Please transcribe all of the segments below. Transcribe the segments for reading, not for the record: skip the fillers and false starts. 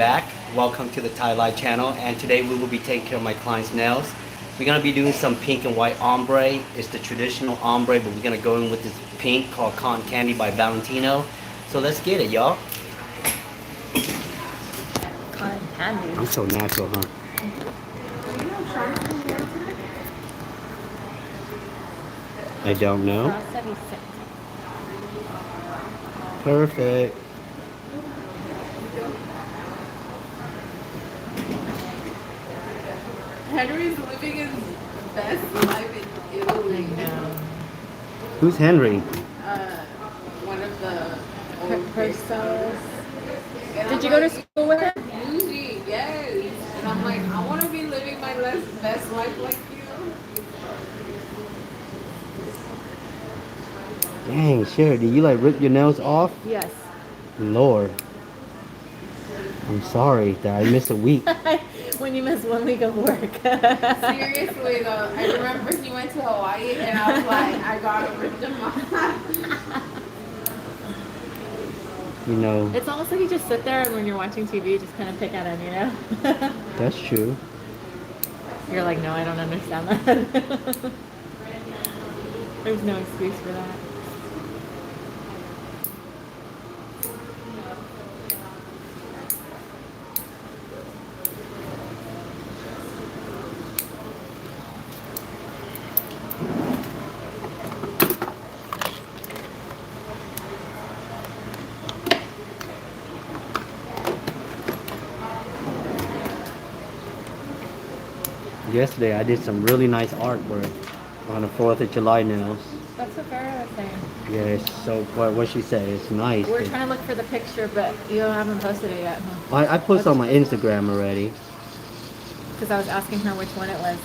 back. Welcome to the Thai Life channel, and today we will be taking care of my client's nails. We're gonna be doing some pink and white ombre. It's the traditional ombre, but we're gonna go in with this pink called Cotton Candy by Valentino. So let's get it, y'all. Cotton candy. I'm so natural, huh? I don't know. Cross 76. Perfect. Henry's living his best life in Italy. Who's Henry? One of the Personas. And Did I'm you go to like, school with him? Usually, yes. And I'm like, I want to be living my best life like you. Dang, sure. Did you like rip your nails off? Yes. Lord. I'm sorry that I missed a week. When you miss 1 week of work. Seriously, though, I remember he went to Hawaii, and I was like, I gotta rip them off. You know, It's almost like you just sit there and when you're watching TV, you just kind of pick at him, you know? that's true. You're like, no, I don't understand that. There's no excuse for that. Yesterday I did some really nice artwork on the 4th of July nails. That's what Farrah was saying. Yeah, it's so, what she said, it's nice. We're trying to look for the picture, but you haven't posted it yet, huh? I posted on my Instagram already. Because I was asking her which one it was.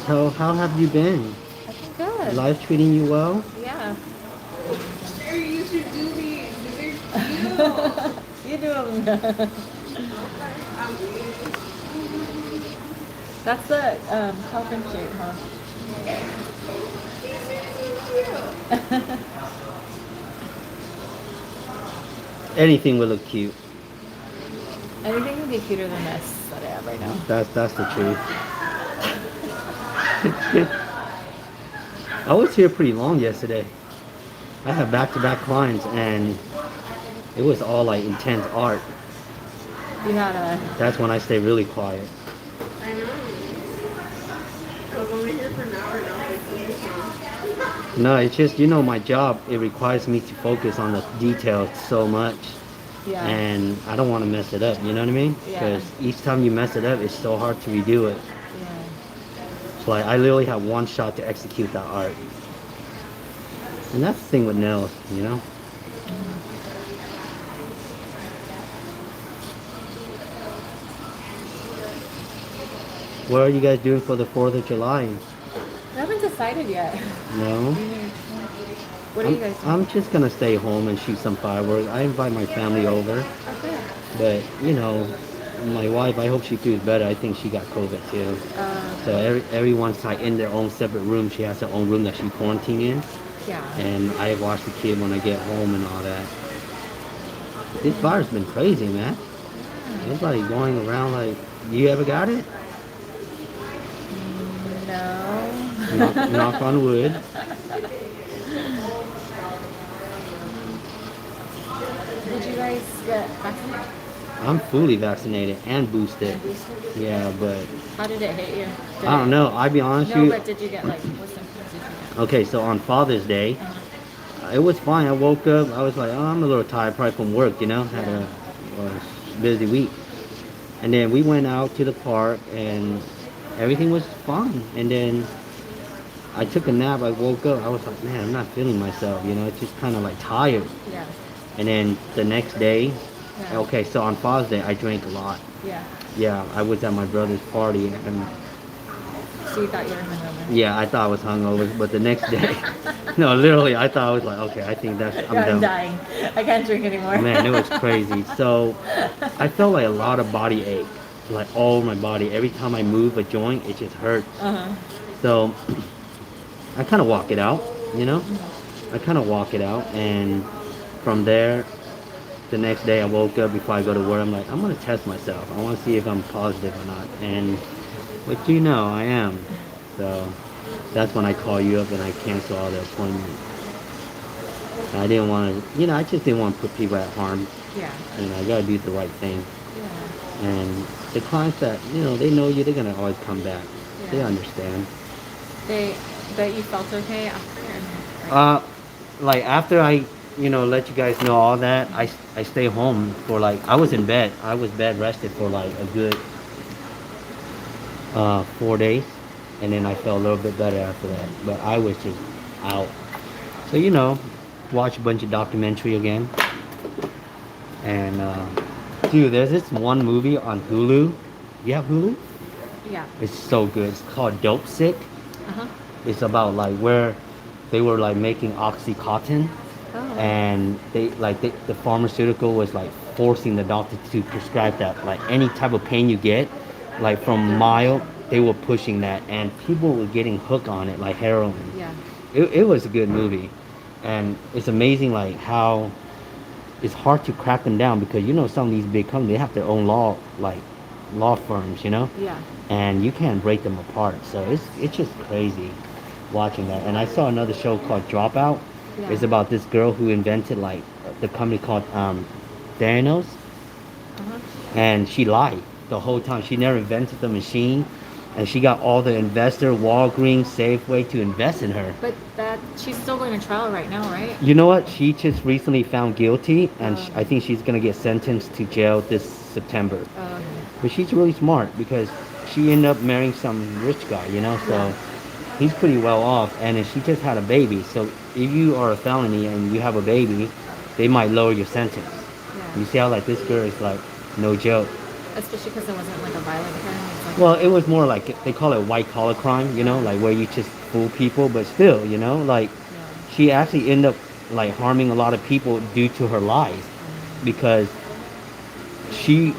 So how have you been? I think good. Life treating you well? Yeah. Sure, you should do these. These are cute. You do them. That's the coffin shape, huh? Anything will look cute. Anything would be cuter than this that I have right now. That's the truth. I was here pretty long yesterday. I had back-to-back clients and it was all like intense art. You had a... That's when I stay really quiet. I know. I was only here for an hour now. No, it's just, you know, my job, it requires me to focus on the details so much. Yeah. And I don't want to mess it up, you know what I mean? Yeah. Because each time you mess it up, it's so hard to redo it. Yeah. So like, I literally have one shot to execute that art. And that's the thing with nails, you know? What are you guys doing for the 4th of July? I haven't decided yet. No? What are you guys doing? I'm just gonna stay home and shoot some fireworks. I invite my family over. Okay. But, you know, my wife, I hope she feels better. I think she got COVID too. So everyone's like in their own separate room. She has her own room that she quarantined in. Yeah. And I watch the kid when I get home and all that. This virus been crazy, man. Everybody going around like, you ever got it? No. Knock on wood. Did you guys get vaccinated? I'm fully vaccinated and boosted. Yeah, but How did it hit you? Did I don't it- know. I'll be honest No, with but did you get like, what symptoms did you get? Okay, so on Father's Day, it was fine. I woke up. I was like, oh, I'm a little tired, probably from work, you know. Had a busy week. And then we went out to the park, and everything was fine. And then I took a nap. I woke up. I was like, man, I'm not feeling myself, you know. It's just kind of like tired. Yeah. And then the next day, Yeah. okay, so on Father's Day, I drank a lot. Yeah. Yeah, I was at my brother's party, and So you thought you were hungover? yeah, I thought I was hungover, but the next day, no, literally, I thought I was like, okay, I think I'm I'm done. dying. I can't drink anymore. Man, it was crazy. So I felt like a lot of body ache, like all over my body. Every time I move a joint, it just hurts. Uh-huh. So I kind of walk it out, you know. I kind of walk it out, and from there, the next day I woke up before I go to work. I'm like, I'm gonna test myself. I want to see if I'm positive or not. And what you know, I am. So that's when I call you up and I cancel all the appointments. I didn't want to, I just didn't want to put people at harm. Yeah. I gotta do the right thing. Yeah. And the clients that, they know you, they're gonna always come back. They Yeah. understand. But you felt okay after? Uh, like after I, let you guys know all that, I stay home for like, I was in bed. I was bed rested for like a good 4 days. And then I felt a little bit better after that. But I was just out. So, watch a bunch of documentary again. And, dude, there's this one movie on Hulu. You have Hulu? Yeah. It's so good. It's called Dope Sick. Uh-huh. It's about like where they were like making Oxycontin, Oh. and the pharmaceutical was like forcing the doctor to prescribe that. Like any type of pain you get, like from mild, they were pushing that, and people were getting hooked on it like heroin. Yeah. It was a good movie, and it's amazing like how it's hard to crack them down because some of these big companies, they have their own law firms, Yeah. and you can't break them apart. So it's just crazy watching that. And I saw another show called Dropout. Yeah. It's about this girl who invented like the company called Theranos, Uh-huh. and she lied the whole time. She never invented the machine, and she got all the investor, Walgreens, Safeway, to invest in her. But she's still going to trial right now, right? You know what? She just recently found guilty, and Oh. I think she's gonna get sentenced to jail this September. Okay. But she's really smart because she ended up marrying some rich guy, so Yeah. he's pretty well off, and then she just had a baby. So if you are a felony and you have a baby, they might lower your sentence. Yeah. You see how like this girl is like no joke. Especially because it wasn't like a violent crime. It's like, Well, it was more like they call it white collar crime, like where you just fool people, but still, like yeah. she actually ended up like harming a lot of people due to her lies because she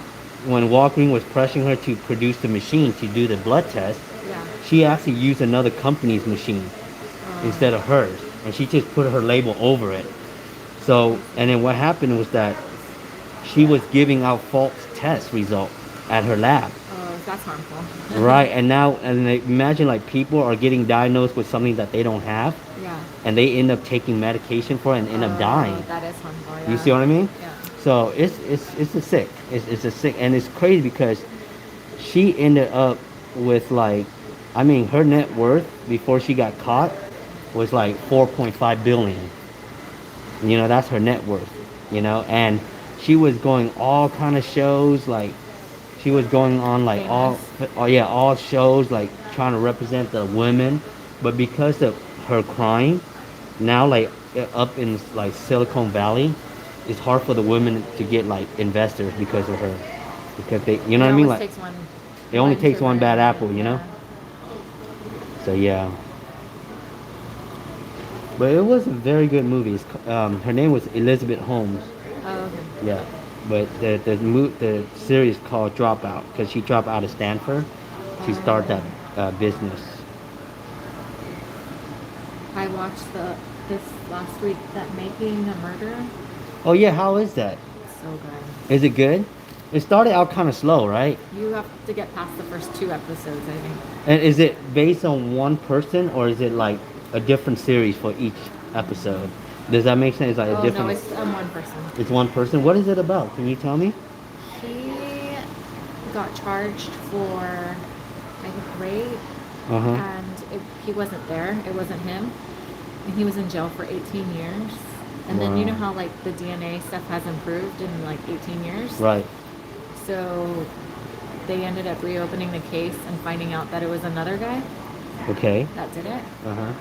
when Walgreens was pressuring her to produce the machine to do the blood test, Yeah. she actually used another company's machine instead of hers, and she just put her label over it. So, and then what happened was that she was giving out false test results at her lab. Oh, that's harmful. Right, and now, imagine like people are getting diagnosed with something that they don't have, Yeah. and they end up taking medication for it and end up dying. That is harmful. Yeah. You see what I mean? Yeah. So it's a sick. It's a sick, and it's crazy because she ended up with like, I mean, her net worth before she got caught was like 4.5 billion. That's her net worth. And she was going all kind of shows, like she was going on like all shows, like trying to represent the women, but because of her crime, now like up in like Silicon Valley, it's hard for the women to get like investors because of her, because they, what I mean, like it only takes one bad apple, So yeah. But it was a very good movie. Her name was Elizabeth Holmes. Oh, okay. Yeah. But the series called Dropout because she dropped out of Stanford to start that business. I watched this last week, that Making a Murderer. Oh yeah, how is that? So good. Is it good? It started out kind of slow, right? You have to get past the first 2 episodes, I think. And is it based on one person or is it like a different series for each episode? Does that make sense? It's like a different. No, it's one person. It's one person. What is it about? Can you tell me? He got charged for, I think, rape, Uh-huh. and he wasn't there. It wasn't him, and he was in jail for 18 years. And then you know how like the DNA stuff has improved in like 18 years. Right. So they ended up reopening the case and finding out that it was another guy Okay. that did it. Uh-huh.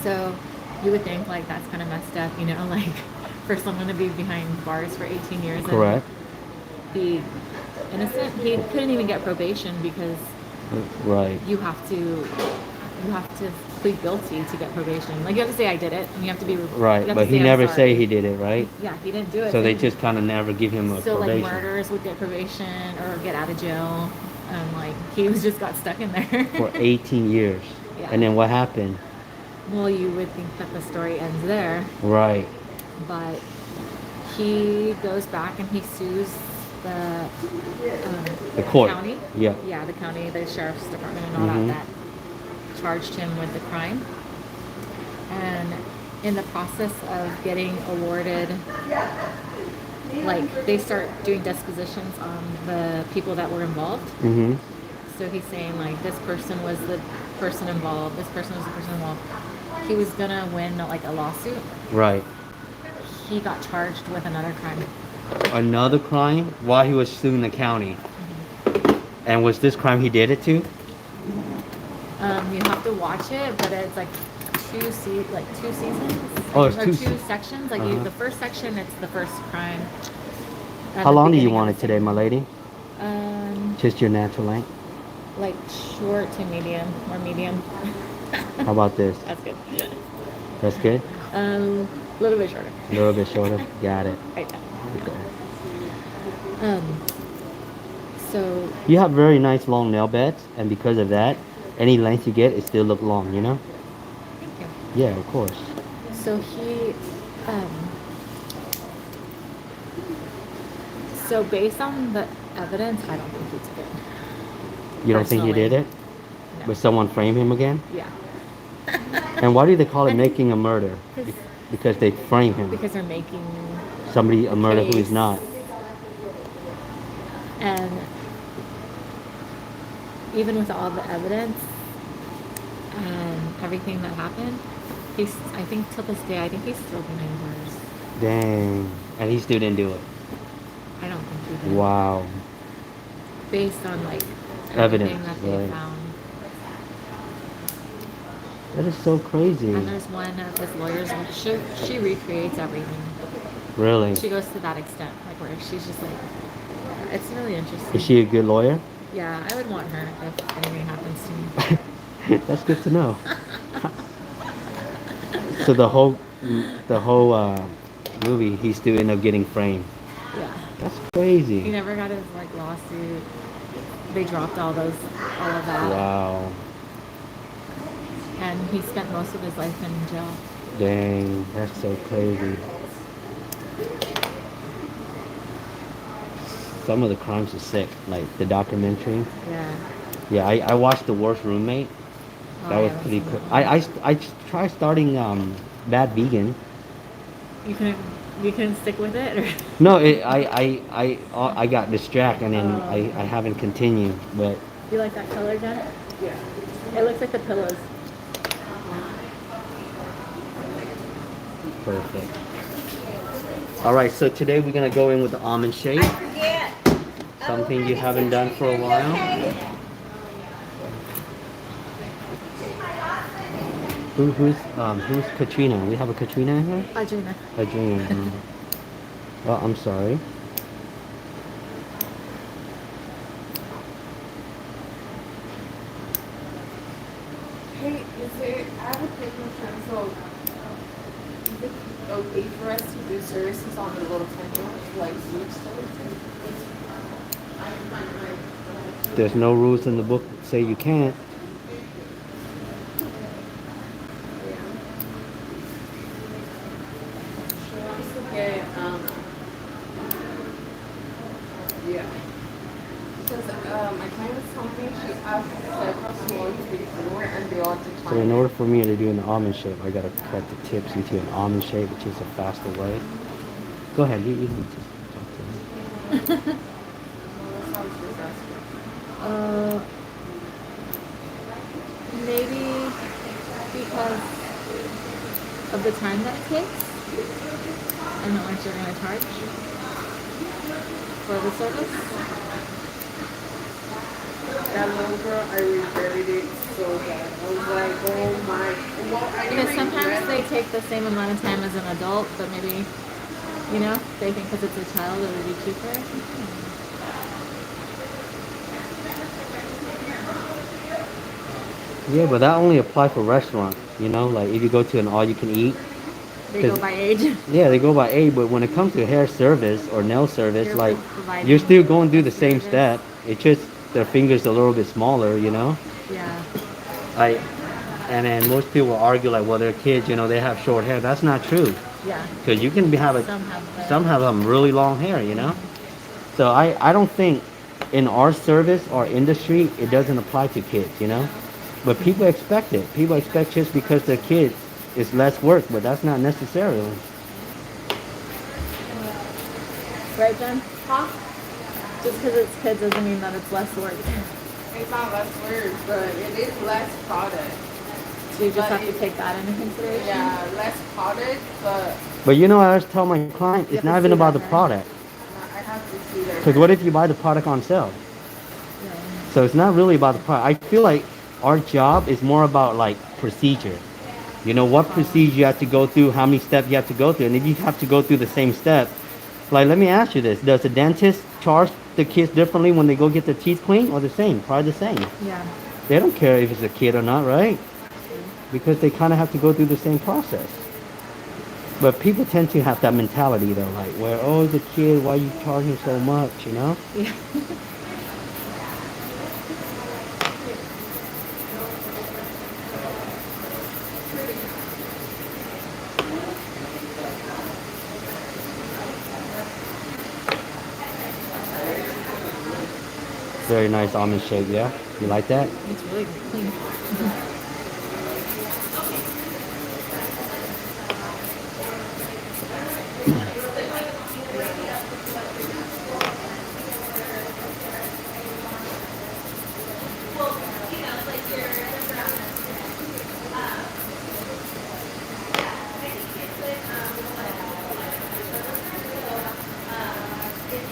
So you would think like that's kind of messed up, like for someone to be behind bars for 18 years Correct. and be innocent. He couldn't even get probation because Right. you have to plead guilty to get probation. Like you have to say I did it, and you have to be Right, you have but to he say, "I'm never sorry." say he did it, right? Yeah, he didn't do it. So they just kind of never give him a so probation. like murderers would get probation or get out of jail, and like he was just got stuck in there For 18 years. Yeah. And then what happened? Well, you would think that the story ends there, Right. but he goes back and he sues the The court. county. Yeah. Yeah, the county, the sheriff's department, and all Mhm. that charged him with the crime. And in the process of getting awarded, like they start doing dispositions on the people that were involved. Mhm. So he's saying like this person was the person involved, this person was the person involved. He was gonna win like a lawsuit. Right. He got charged with another crime. Another crime while he was suing the county. And was this crime he did it to? You have to watch it, but it's like two seasons. Oh, it's or two two se- sections. Like Uh-huh. the first section, it's the first crime. at How the long do you beginning want of it the today, my lady? second. Just your natural length. Like short to medium or medium. How about this? That's good. That's good? A little bit shorter. A little bit shorter? Got it. Right now. Okay. So You have very nice long nail beds, and because of that, any length you get, it still look long, you know? thank you. Yeah, of course. So he, so based on the evidence, I don't think he's good. You don't think he did Personally, it? No. But someone frame him again? Yeah. And why do they call it And- making a murder? 'Cause- Because they frame him. Because they're making, Somebody a murder who is case. not. and even with all the evidence and everything that happened, I think till this day, I think he's still behind bars. Dang. And he still didn't do it. I don't think he did. Wow. Based on like Evidence, everything that they right. found. That is so crazy. And there's one of his lawyers, she recreates everything. Really? She goes to that extent, like where she's just like, it's really interesting. Is she a good lawyer? Yeah, I would want her if anything happens to me. That's good to know. So the whole movie, he still ended up getting framed. Yeah. That's He crazy. never got his like lawsuit. They dropped all of that. Wow. And he spent most of his life in jail. Dang, that's so crazy. Some of the crimes are sick, like the documentary. Yeah. Yeah, I watched The Worst Roommate. Oh, That I was haven't pretty seen cool. that one. I tried starting Bad Vegan. You couldn't stick with it, or No, I got distracted and then Oh. I haven't continued. But you like that color, Jen? Yeah. It looks like the pillows. perfect. All right, so today we're gonna go in with the almond shake. Forget. Something you haven't done for a while. Who's Katrina? We have a Katrina in here? Adrena. Adrian. Oh, I'm sorry. Hey, is it? I have a quick question. So, is it okay for us to do services on the little tender, like food services? There's no rules in the book that say you can't. Okay, yeah. Because my client was telling me she asked several stores before and they all declined. So in order for me to do an almond shape, I gotta cut the tips into an almond shape, which is a faster way. Go ahead, you can just talk to me. That sounds disastrous. Maybe because of the time that it takes and how much you're going to charge for the service. That little girl, I regretted it so bad. I was like, oh my. Well, I Because didn't sometimes regret they it. take the same amount of time as an adult, but maybe, you know, they think because it's a child it would be cheaper. Yeah, but that only apply for restaurants, you know, like if you go to an all-you-can-eat. They go 'Cause- by age. Yeah, they go by age, but when it comes to hair service or nail service, You're like providing you're still going through the same service. step. It's just their fingers a little bit smaller, you know. Yeah. I And then most people argue like, well, they're kids, you know, they have short hair. That's not true. Yeah. Because you can have some have really long hair, you know. So I don't think in our service or industry it doesn't apply to kids, you know. But people expect it. People expect just because they're kids, it's less work, but that's not necessarily. Right, Jen? Huh? Just because it's kids doesn't mean that it's less work. It's not less work, but it is less product. So you just But have to take that into consideration. Yeah, less product, but But you know, I always tell my client, You it's have to not even see about that the hair. product. I have to see that. Because what if you buy the product on sale? Yeah. So it's not really about the product. I feel like our job is more about like procedure. You know, what procedure you have to go through, how many steps you have to go through. And if you have to go through the same step, like let me ask you this, does the dentist charge the kids differently when they go get their teeth cleaned or the same? Probably the same. Yeah. They don't care if it's a kid or not, right? Because they kind of have to go through the same process. But people tend to have that mentality though, like where, oh, it's a kid, why you charging so much, you know? Yeah. Very nice almond shape, yeah? You like that? It's really clean.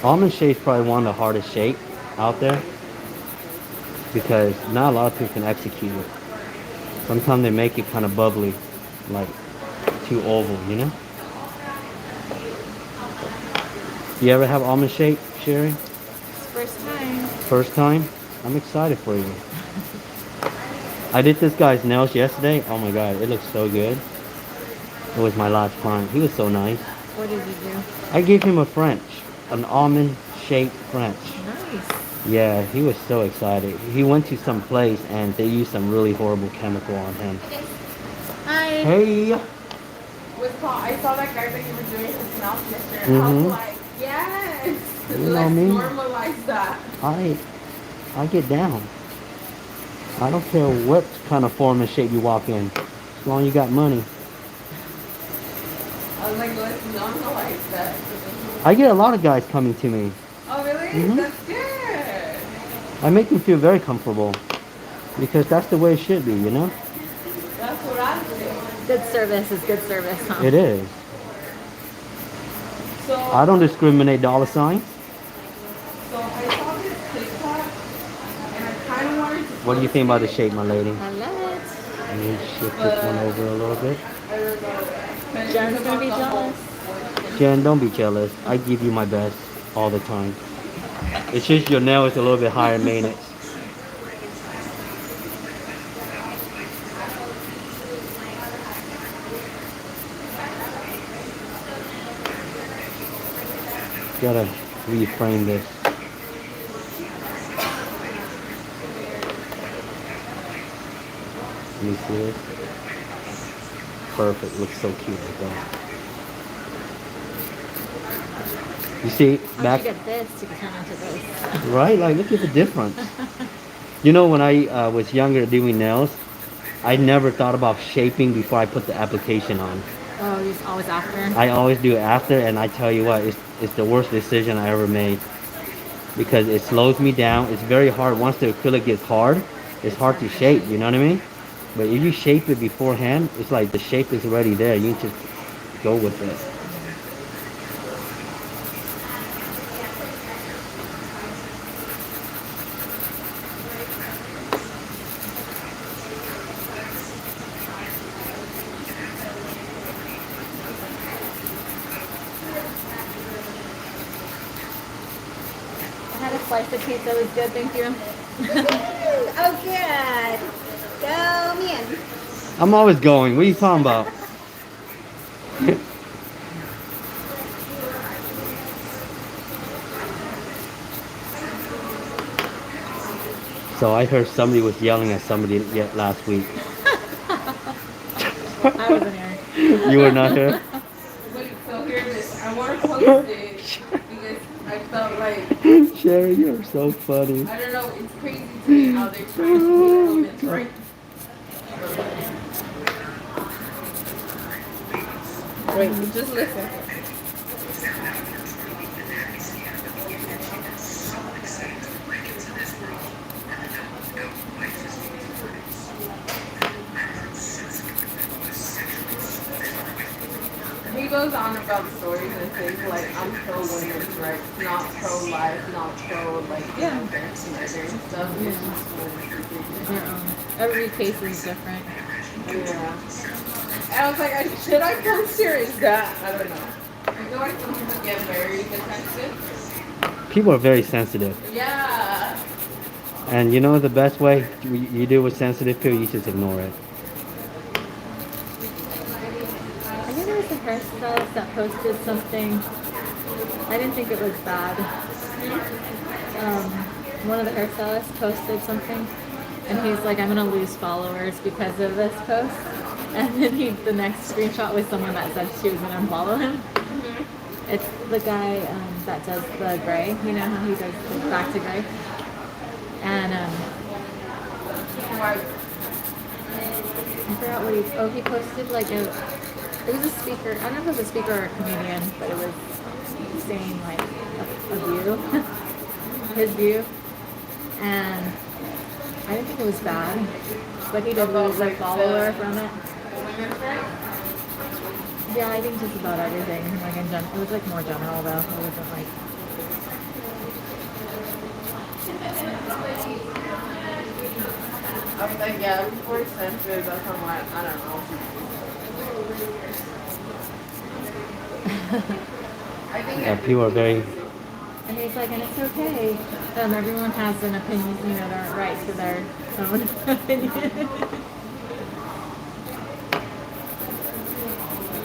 Almond shape is probably one of the hardest shape out there because not a lot of people can execute it. Sometimes they make it kind of bubbly, like too oval, you know? You ever have almond shape, Sherry? First time. First time? I'm excited for you. I did this guy's nails yesterday. Oh my god, it looks so good. It was my last client. He was so nice. What did you do? I gave him a French, an almond shaped French. Nice. Yeah, he was so excited. He went to some place and they used some really horrible chemical on him. Hi. Hey! With Paul, I saw that guy that you were doing his mouth yesterday. I Mhm. was like, yes! You know Let's me. normalize that. I get down. I don't care what kind of form and shape you walk in, as long as you got money. I was like, let's normalize that. I get a lot of guys coming to me. Oh, really? Mhm. That's good. I make them feel very comfortable because that's the way it should be, you know? That's what I think. Good service is good service, huh? It is. So, I don't discriminate dollar signs. so I saw this TikTok, and I kind of wanted to. What do you think about the shape, my lady? I love it. Let me shift this one over a little bit. I don't know. Jen's gonna be jealous. Jen, don't be jealous. I give you my best all the time. It's just your nail is a little bit higher maintenance. Gotta reframe this. Let me see this. Perfect. Looks so cute like that. You see, How'd back you get this to turn into this? right? Like, look at the difference. You know, when I was younger doing nails, I never thought about shaping before I put the application on. Oh, you're always after? I always do it after, and I tell you what, it's the worst decision I ever made because it slows me down. It's very hard. Once the acrylic gets hard, it's hard to shape, you know what I mean? But if you shape it beforehand, it's like the shape is already there. You just go with it. I had a slice of pizza. It was good, thank you. Oh, good. Go, man. I'm always going. What are you talking about? So I heard somebody was yelling at somebody last week. I wasn't here. You were not here? Wait, so hear this. I want to post it because I felt like, Sherry, you're so funny. I don't know, it's crazy to me how they're trying to make women's rights. Wait, just listen. He goes on about the stories and things like, I'm pro women's rights, not pro life, not pro like Yeah. murder and stuff. Yeah. It's just ridiculous. Their own. Every case is different. Yeah. And I was like, should I post here? Is that? I don't know. I feel like some people get very defensive. People are very sensitive. Yeah. And you know the best way you deal with sensitive people, you just ignore it. I think there was a hairstylist that posted something. I didn't think it was bad. One of the hairstylists posted something, and he's like, "I'm gonna lose followers because of this post." And then the next screenshot was someone that said she was gonna unfollow him. It's the guy that does the gray. You know how he does the back to gray. And Why? I forgot what he posted like it was a speaker. I don't know if it was a speaker or a comedian, but it was saying like a view, his view, and I didn't think it was bad, but he did lose a follower from it. Women's rights? Yeah, I think just about everything. Like in general, it was like more general though. It wasn't like. I was like, yeah, people are sensitive. That's how much, I don't know. I think Yeah, people are very. And he's like, and it's okay. Everyone has an opinion, you know, their right to their own opinion.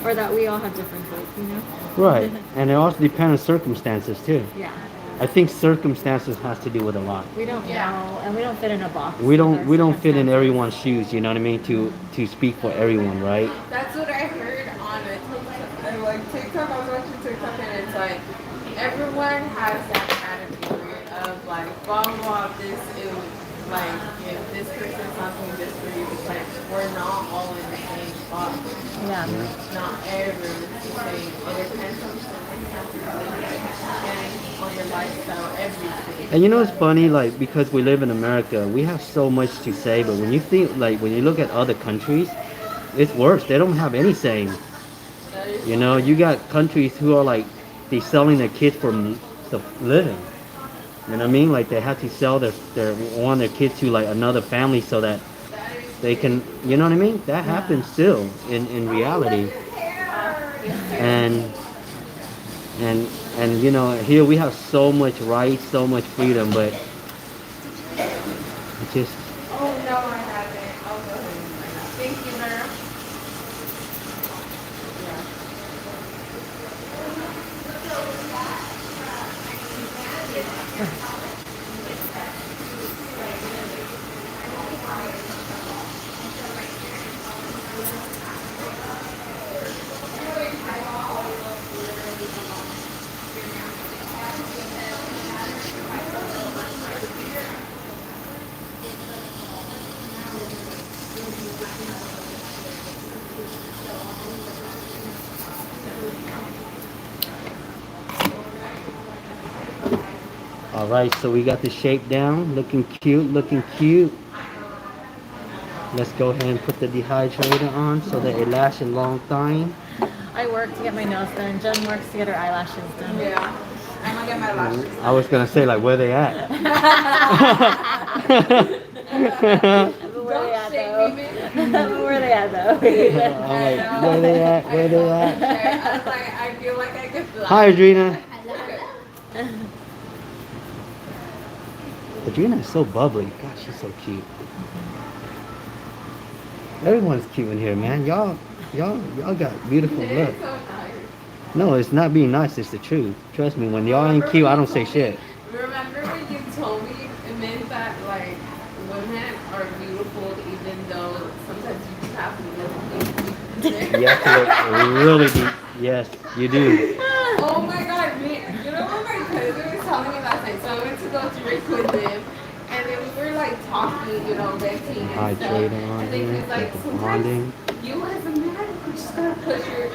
Or that we all have differences, you know? Right. And it also depends on circumstances too. Yeah. I think circumstances has to do with a lot. We don't know, and we don't fit in a box. We with our don't fit in circumstances. everyone's shoes, you know what I mean? To speak for everyone, right? that's what I heard on a TikTok. Like TikTok, I was watching TikTok and it's like everyone has that category of like blah blah. This is like if this person's not doing this for you, it's like we're not all in the same box. Yeah. Not everyone's the same. It depends on circumstances, on your lifestyle, everything. And you know it's funny, like because we live in America, we have so much to say, but when you think like when you look at other countries, it's worse. They don't have any saying. That is You know, you got countries who are like they selling their kids for the living. You know what I mean? Like they have to sell their kids to like another family so that they can. You know what I mean? That happens still in reality. And and you know here we have so much rights, so much freedom, but it just Oh no, I haven't. I'll go ahead and find out. Thank you, Vera. all right. So we got the shape down, looking cute, looking cute. Let's go ahead and put the dehydrator on so that it lasts a long time. I work to get my nails done. Jen works to get her eyelashes done. Yeah. I'm gonna get my lashes. I was gonna say like where they at. But where they at Don't shame though? me, baby. But where they at though? I'm like, where they at? Where they at? I was like, I feel like I could fly. Hi, Adrena. Hello. Adrena is so bubbly. God, she's so cute. Everyone's cute in here, man. Y'all got beautiful look. It's so nice. No, it's not being nice. It's the truth. Trust me. When y'all ain't cute, I don't say shit. Remember when you told me it meant that like women are beautiful even though sometimes you just have to look You have to look really deep. Yes, you do. Oh my god, you know what my cousin was telling me last night? So I went to go drink with them, and then we were like talking, venting and stuff. Hydrating on And then here, he's like, keep it sometimes bonding. you as a man, you just gotta push your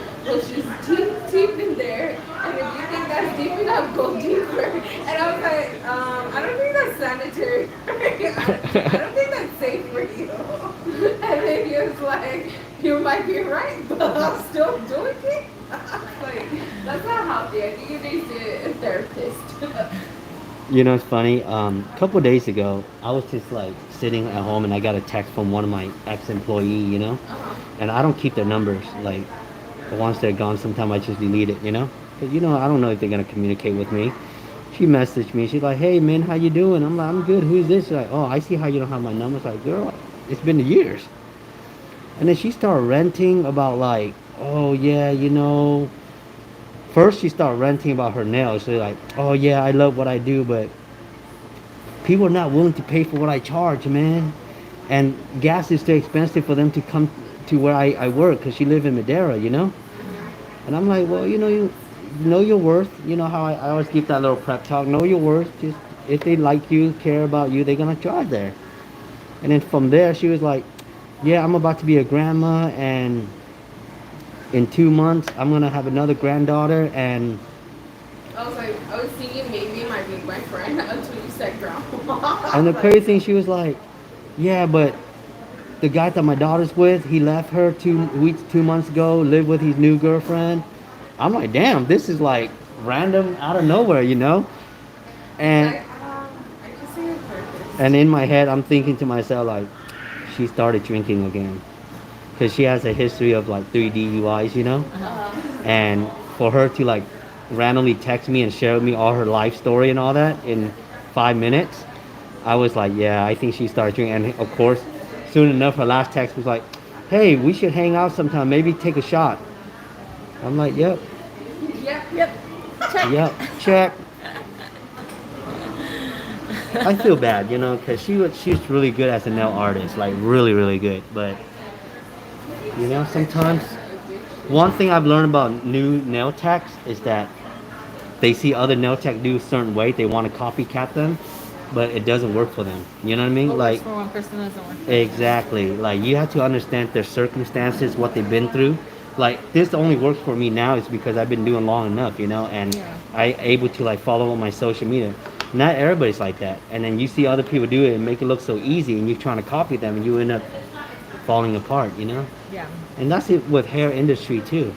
deep in there. And if you think that's deep enough, go deeper. And I was like, I don't think that's sanitary. I don't think that's safe for you. And then he was like, you might be right, but I'm still doing it. Like, that's not healthy. I think you need to a therapist. You know, it's funny. A couple days ago, I was just like sitting at home and I got a text from one of my ex-employee, and I don't keep their numbers. Like, once they're gone, sometimes I just delete it. Because, I don't know if they're going to communicate with me. She messaged me. She's like, hey, man, how you doing? I'm like, I'm good. Who's this? She's like, oh, I see how you don't have my number. It's like, girl, it's been years. And then she started ranting about like, oh, yeah, first she started ranting about her nails. She's like, oh, yeah, I love what I do, but people are not willing to pay for what I charge, man. And gas is too expensive for them to come to where I work because she live in Madera. And I'm like, well, you know your worth. You know how I always give that little prep talk. Know your worth. Just if they like you, care about you, they're gonna drive there. And then from there, she was like, yeah, I'm about to be a grandma, and in 2 months, I'm gonna have another granddaughter, and I was thinking maybe it might be my friend until you said grandma. and the crazy thing, she was like, yeah, but the guy that my daughter's with, he left her 2 weeks, 2 months ago, lived with his new girlfriend. I'm like, damn, this is like random out of nowhere. And I just see it purpose. and in my head, I'm thinking to myself like, she started drinking again, because she has a history of like 3 DUIs. And for her to like randomly text me and share with me all her life story and all that in 5 minutes, I was like, yeah, I think she started drinking. And of course, soon enough, her last text was like, hey, we should hang out sometime, maybe take a shot. I'm like, yep, Yep. Check. yep, check. I feel bad, because she's really good as a nail artist, like really, really good. But sometimes one thing I've learned about new nail techs is that they see other nail tech do a certain way, they want to copycat them, but it doesn't work for them. You know what I mean? What Like, works for one person doesn't work for exactly. Like, you have to understand their circumstances, what they've been through. Like, this only works for me now is because I've been doing long enough, and Yeah. I able to like follow on my social media. Not everybody's like that, and then you see other people do it and make it look so easy, and you're trying to copy them, and you end up falling apart. Yeah. And that's it with hair industry too.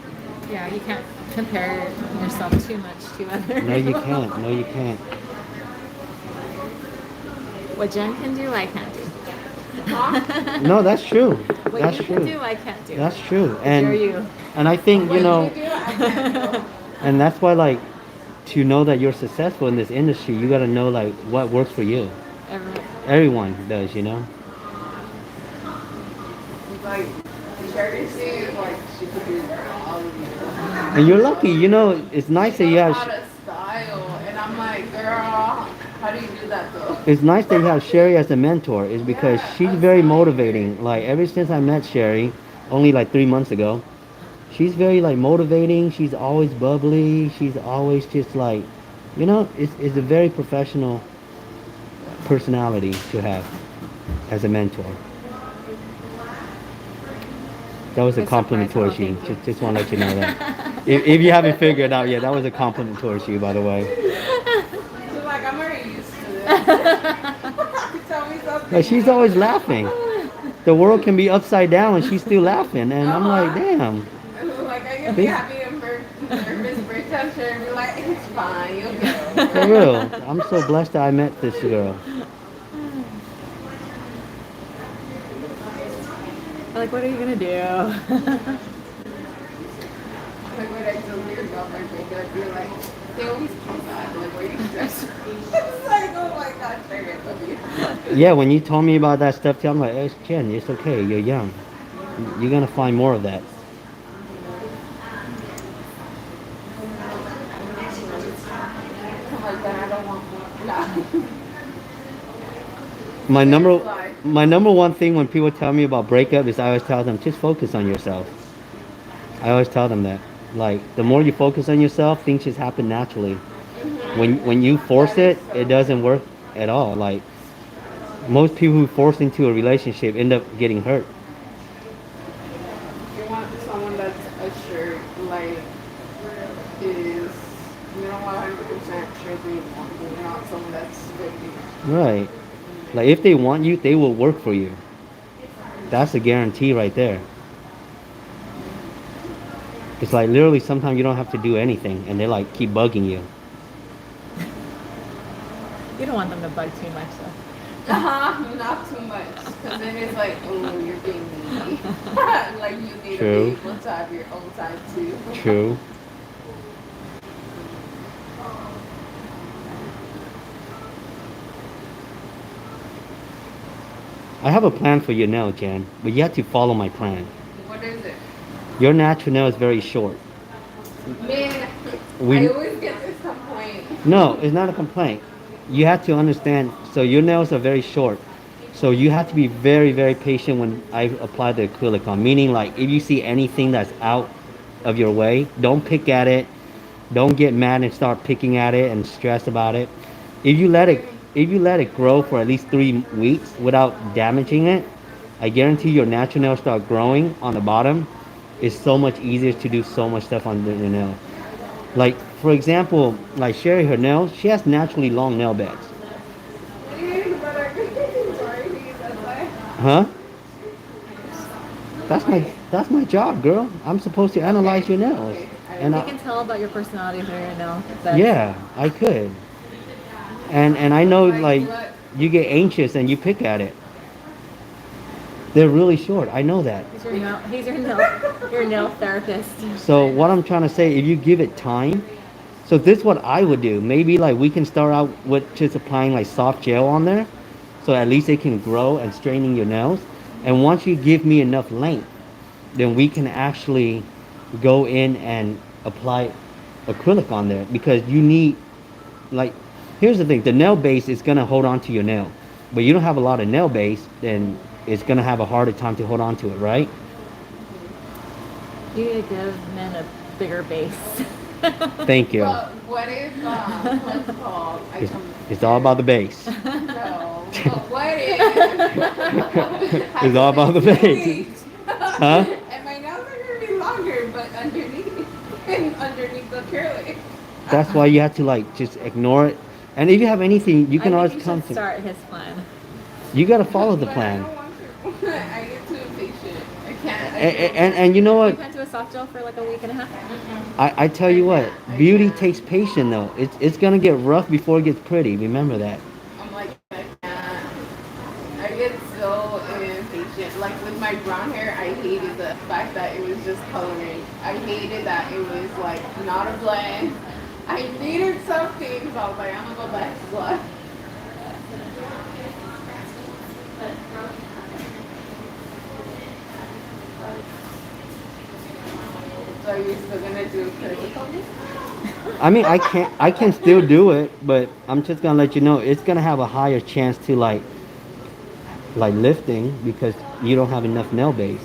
Yeah, you can't compare yourself too much to others. No, you can't. No, you can't. What Jen can do, I can't do. No, that's true. What That's you true. can do, I can't do. That's true. Dare you. And I think What you do, I can't do. and that's why like to know that you're successful in this industry, you got to know like what works for you. Everyone. Everyone does. Like, Sherry seems like she could do all of you. And you're lucky. It's nice that you Knows have. how to style, and I'm like, girl, how do you do that though? It's nice that you have Sherry as a mentor. Is because she's very motivating. Like ever since I met Sherry, only like 3 months ago, she's very like motivating. She's always bubbly. She's always just like, it's a very professional personality to have as a mentor. That was a Good compliment surprise. towards Oh, you. thank you. Just want to let you know that. If you haven't figured it out yet, that was a compliment towards you, by the way. She's like, I'm already used to this. Tell me something. Like, she's always laughing. The world can be upside down and she's still laughing, and I'm like, damn. Like, I can be happy and nervous for attention and be like, it's fine, you'll get over For real, I'm so blessed that I met this girl. Like, what are you gonna do? Like when I told you about my makeup, you're like, they always come back, like, where you dress. It's like, oh my god, Sherry, I love you. Yeah, when you told me about that stuff, too, I'm like, hey, Jen, it's okay. You're young. You're gonna find more of that. I'm like, then I don't want more. No. My number one thing when people tell me about breakup is I always tell them, just focus on yourself. I always tell them that. Like, the more you focus on yourself, things just happen naturally. When you force That is it, so it doesn't work at all. Like, most people who force into a relationship end up getting hurt. you want someone that's assured, like is you know 100% sure they want you, not someone that's 50. Right. Like, if they want you, they will work for you. That's a guarantee right there. It's like literally sometimes you don't have to do anything and they like keep bugging you. You don't want them to bug too much, though. Not too much, because then it's like, oh, you're being needy. Like you need to True. be able to have your own time too. True. I have a plan for your nail, Jan, but you have to follow my plan. What is it? Your natural nail is very short. Man, I We always get this complaint. No, it's not a complaint. You have to understand. So your nails are very short. So you have to be very, very patient when I apply the acrylic on. Meaning, like, if you see anything that's out of your way, don't pick at it. Don't get mad and start picking at it and stress about it. If you let it, if you let it grow for at least 3 weeks without damaging it, I guarantee your natural nails start growing on the bottom. It's so much easier to do so much stuff on the nail. Like, for example, like Sherry, her nails, she has naturally long nail beds. But I sorry, that's why. Huh? That's my job, girl. I'm supposed to analyze your nails. Okay. And You can tell about your personality through your nail. That's, yeah, I could. And I know, like, Look, you get anxious and you pick at it. They're really short. I know that. He's your nail therapist. So what I'm trying to say, if you give it time, so this is what I would do. Maybe like we can start out with just applying like soft gel on there, so at least it can grow and straining your nails. And once you give me enough length, then we can actually go in and apply acrylic on there because you need, like, here's the thing, the nail base is gonna hold on to your nail, but you don't have a lot of nail base, then it's gonna have a harder time to hold on to it, right? You need to give men a bigger base. Thank you. but what if what's it called? It's, it's all about the base. No. But what if It's all about the base. Huh? And my nails are gonna be longer, but underneath underneath the curly. That's why you have to like just ignore it. And if you have anything, you can I always think you come should to. start his plan. You gotta follow the But I plan. don't want to. I get too impatient. I can't. And you know You what? went to a soft gel for like a week and a half. I tell you what, beauty takes patience though. It's gonna get rough before it gets pretty. Remember that. I'm like, I can't. I get so impatient. Like with my brown hair, I hated the fact that it was just coloring. I hated that it was like not a blend. I needed something, so I was like, I'm gonna go back to black. So you're still gonna do curly colors? I mean, I can still do it, but I'm just gonna let you know it's gonna have a higher chance to like lifting because you don't have enough nail base.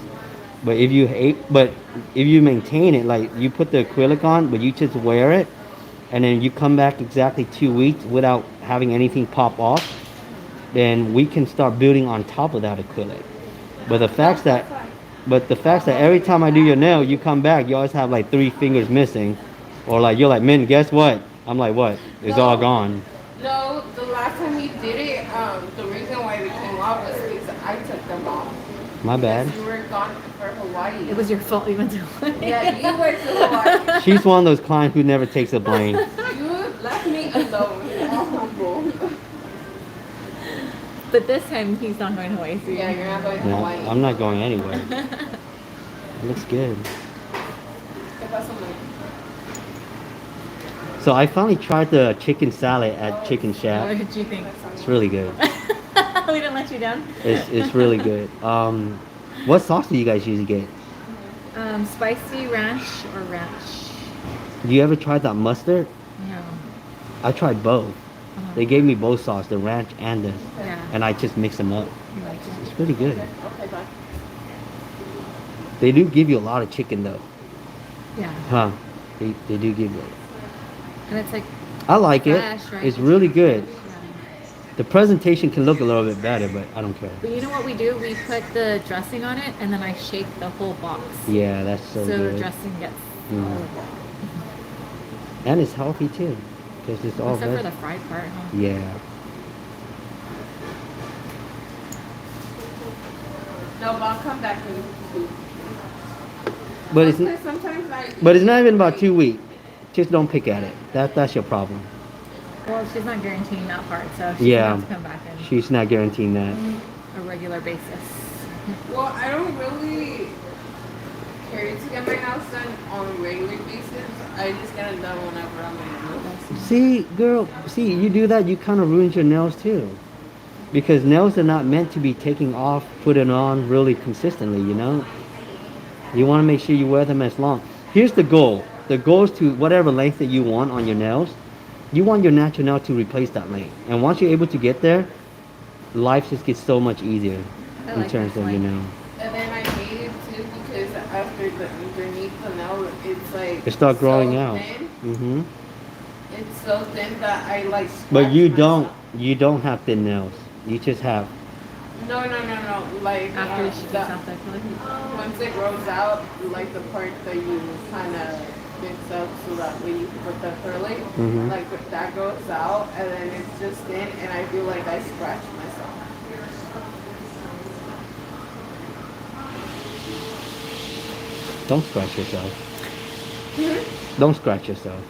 But if you maintain it, like you put the acrylic on, but you just wear it, and then you come back exactly 2 weeks without having anything pop off, then we can start building on top of that acrylic. But the fact that, but the fact that every time I do your nail, you come back, you always have like 3 fingers missing, or like you're like, man, guess what? I'm like, what? It's all gone. No, the last time we did it, the reason why they came off was because I took them off. My bad. Because you were gone for Hawaii. It was your fault you went to Hawaii. Yeah, you went to Hawaii. She's one of those clients who never takes the blame. You left me alone. All humble. But this time he's not going to Hawaii. So Yeah, you're not going to No, Hawaii. I'm not going anywhere. It looks good. If that's something- So I finally tried the chicken salad at Chicken What Shack. did you think? It's really good. We didn't let you down. It's really good. What sauce do you guys usually get? Spicy ranch or ranch? Do you ever try that mustard? No. I tried both. Uh-huh. They gave me both sauce, the ranch and this, Yeah. and I just mix them up. You like it? It's pretty good. Okay, bye. They do give you a lot of chicken though. Yeah. Huh? They do give you. And it's like I like it. fresh, right? It's The really cheese is good. fresh, yeah. The presentation can look a little bit better, but I don't care. But you know what we do? We put the dressing on it, and then I shake the whole box. Yeah, that's so So the good. dressing gets all Mm. of it. And it's healthy too, because it's all Except for veg. the fried part, huh? Yeah. No, but I'll come back in 2 weeks. But it's Because sometimes I eat but it's not even about like- 2 weeks. Just don't pick at it. That's your problem. Well, she's not guaranteeing that part, so she's Yeah. gonna have to come back in She's not guaranteeing that. a regular basis. Well, I don't really care to get my house done on a regular basis. I just get it done whenever I'm in the mood. See, girl, see, you do that, you kind of ruins your nails too. Because nails are not meant to be taking off, putting on really consistently, you know? You want to make sure you wear them as long. Here's the goal. The goal is to whatever length that you want on your nails. You want your natural nail to replace that length. And once you're able to get there, life just gets so much easier I in like terms that of your length. nail. And then I hate it too because after the underneath the nail, it's like It start growing so out. thin. Mm-hmm. It's so thin that I like. But scratch you myself. don't have thin nails. You just have. No. Like After she takes off the, that color. once it grows out, like the part that you kind of fix up so that way you can put the curly, Mhm. like that grows out, and then it's just thin, and I feel like I scratch myself. Don't scratch yourself. Don't scratch yourself.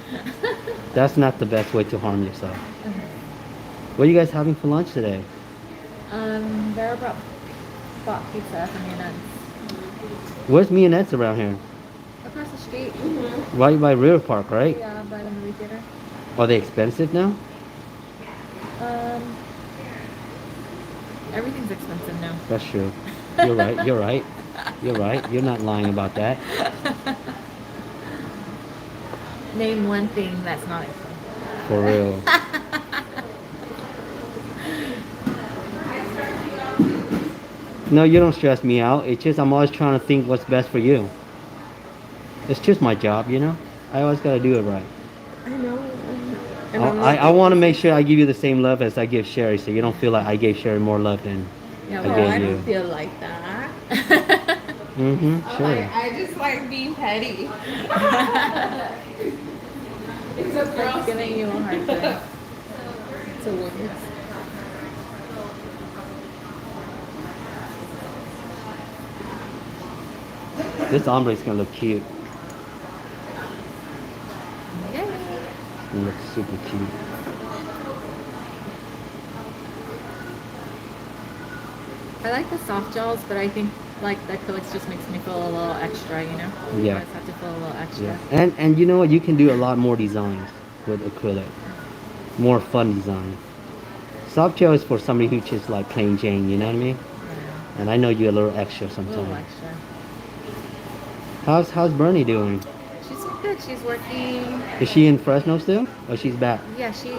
That's not the best way to harm yourself. What are you guys having for lunch today? Vera bought pizza from your nuts. Where's me and Ed's around here? Across the street. Right by River Park, right? Yeah, by the movie theater. Are they expensive now? Everything's expensive now. That's true. You're right. You're right. You're right. You're not lying about that. Name one thing that's not expensive. For real. No, you don't stress me out. It's just I'm always trying to think what's best for you. It's just my job, you know? I always gotta do it right. I know. I want to make sure I give you the same love as I give Sherry, so you don't feel like I gave Sherry more love than Yeah, I well, gave I you. don't feel like that. Mm-hmm, sure. I just like being petty. It's a girl It's giving thing. you a hard time. It's a woman. This ombre is gonna look cute. Yeah. It's gonna look super cute. I like the soft gels, but I think like the acrylics just makes me feel a little extra, you know? Yeah. I just have to feel a little extra. Yeah. And you know what? You can do a lot more designs with acrylic. More fun design. Soft gel is for somebody who just like plain Jane, you know what I mean? Yeah. And I know you're a little extra A sometimes. little extra. How's Bernie doing? She's good. She's working. Is she in Fresno still? Or she's back? Yeah, she's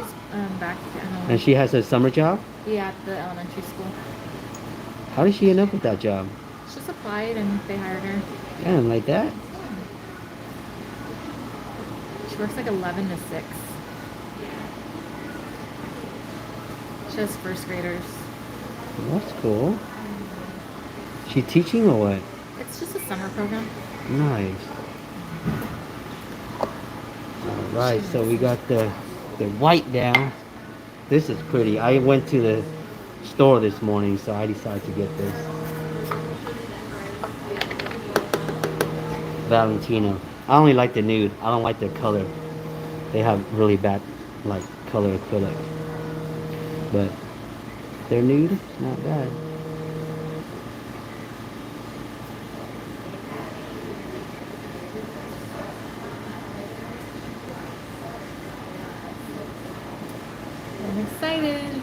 back at home. And she has a summer job? Yeah, at the elementary school. How did she end up with that job? She just applied and they hired her. Damn, like that? She works like 11 to 6. She has first graders. That's cool. She teaching or what? It's just a summer program. Nice. Alright, so we got the white down. This is pretty. I went to the store this morning, so I decided to get this. Valentino. I only like the nude. I don't like their color. They have really bad like color acrylic. But their nude, it's not bad. I'm excited.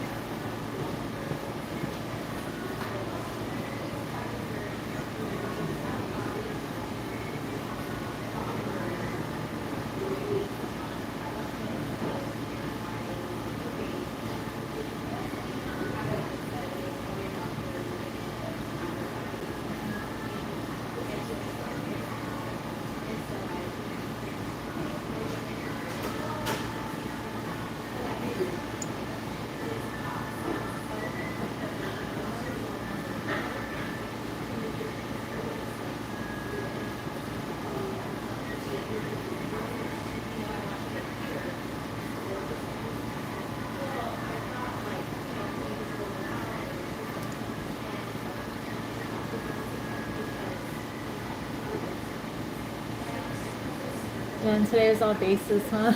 Yeah, and today is all bases, huh?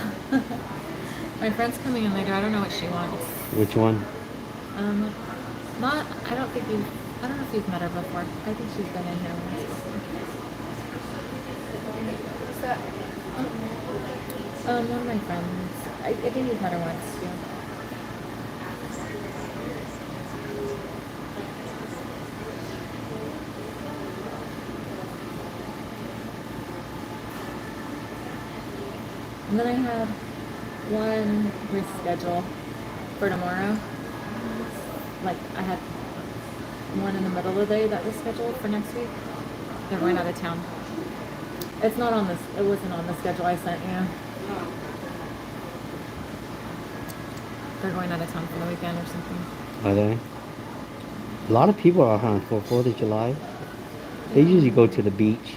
My friend's coming in later. I don't know what she wants. Which one? Um, not. I don't think you. I don't know if you've met her before. I think she's been in here once before. What's that? One of my friends. I think you've met her once too. And then I have one reschedule for tomorrow. Like I had one in the middle of the day that was scheduled for next week. They're going out of town. It's not on this. It wasn't on the schedule I sent you. No. They're going out of town for the weekend or something. Are they? A lot of people are on for 4th of July. They usually go to the beach.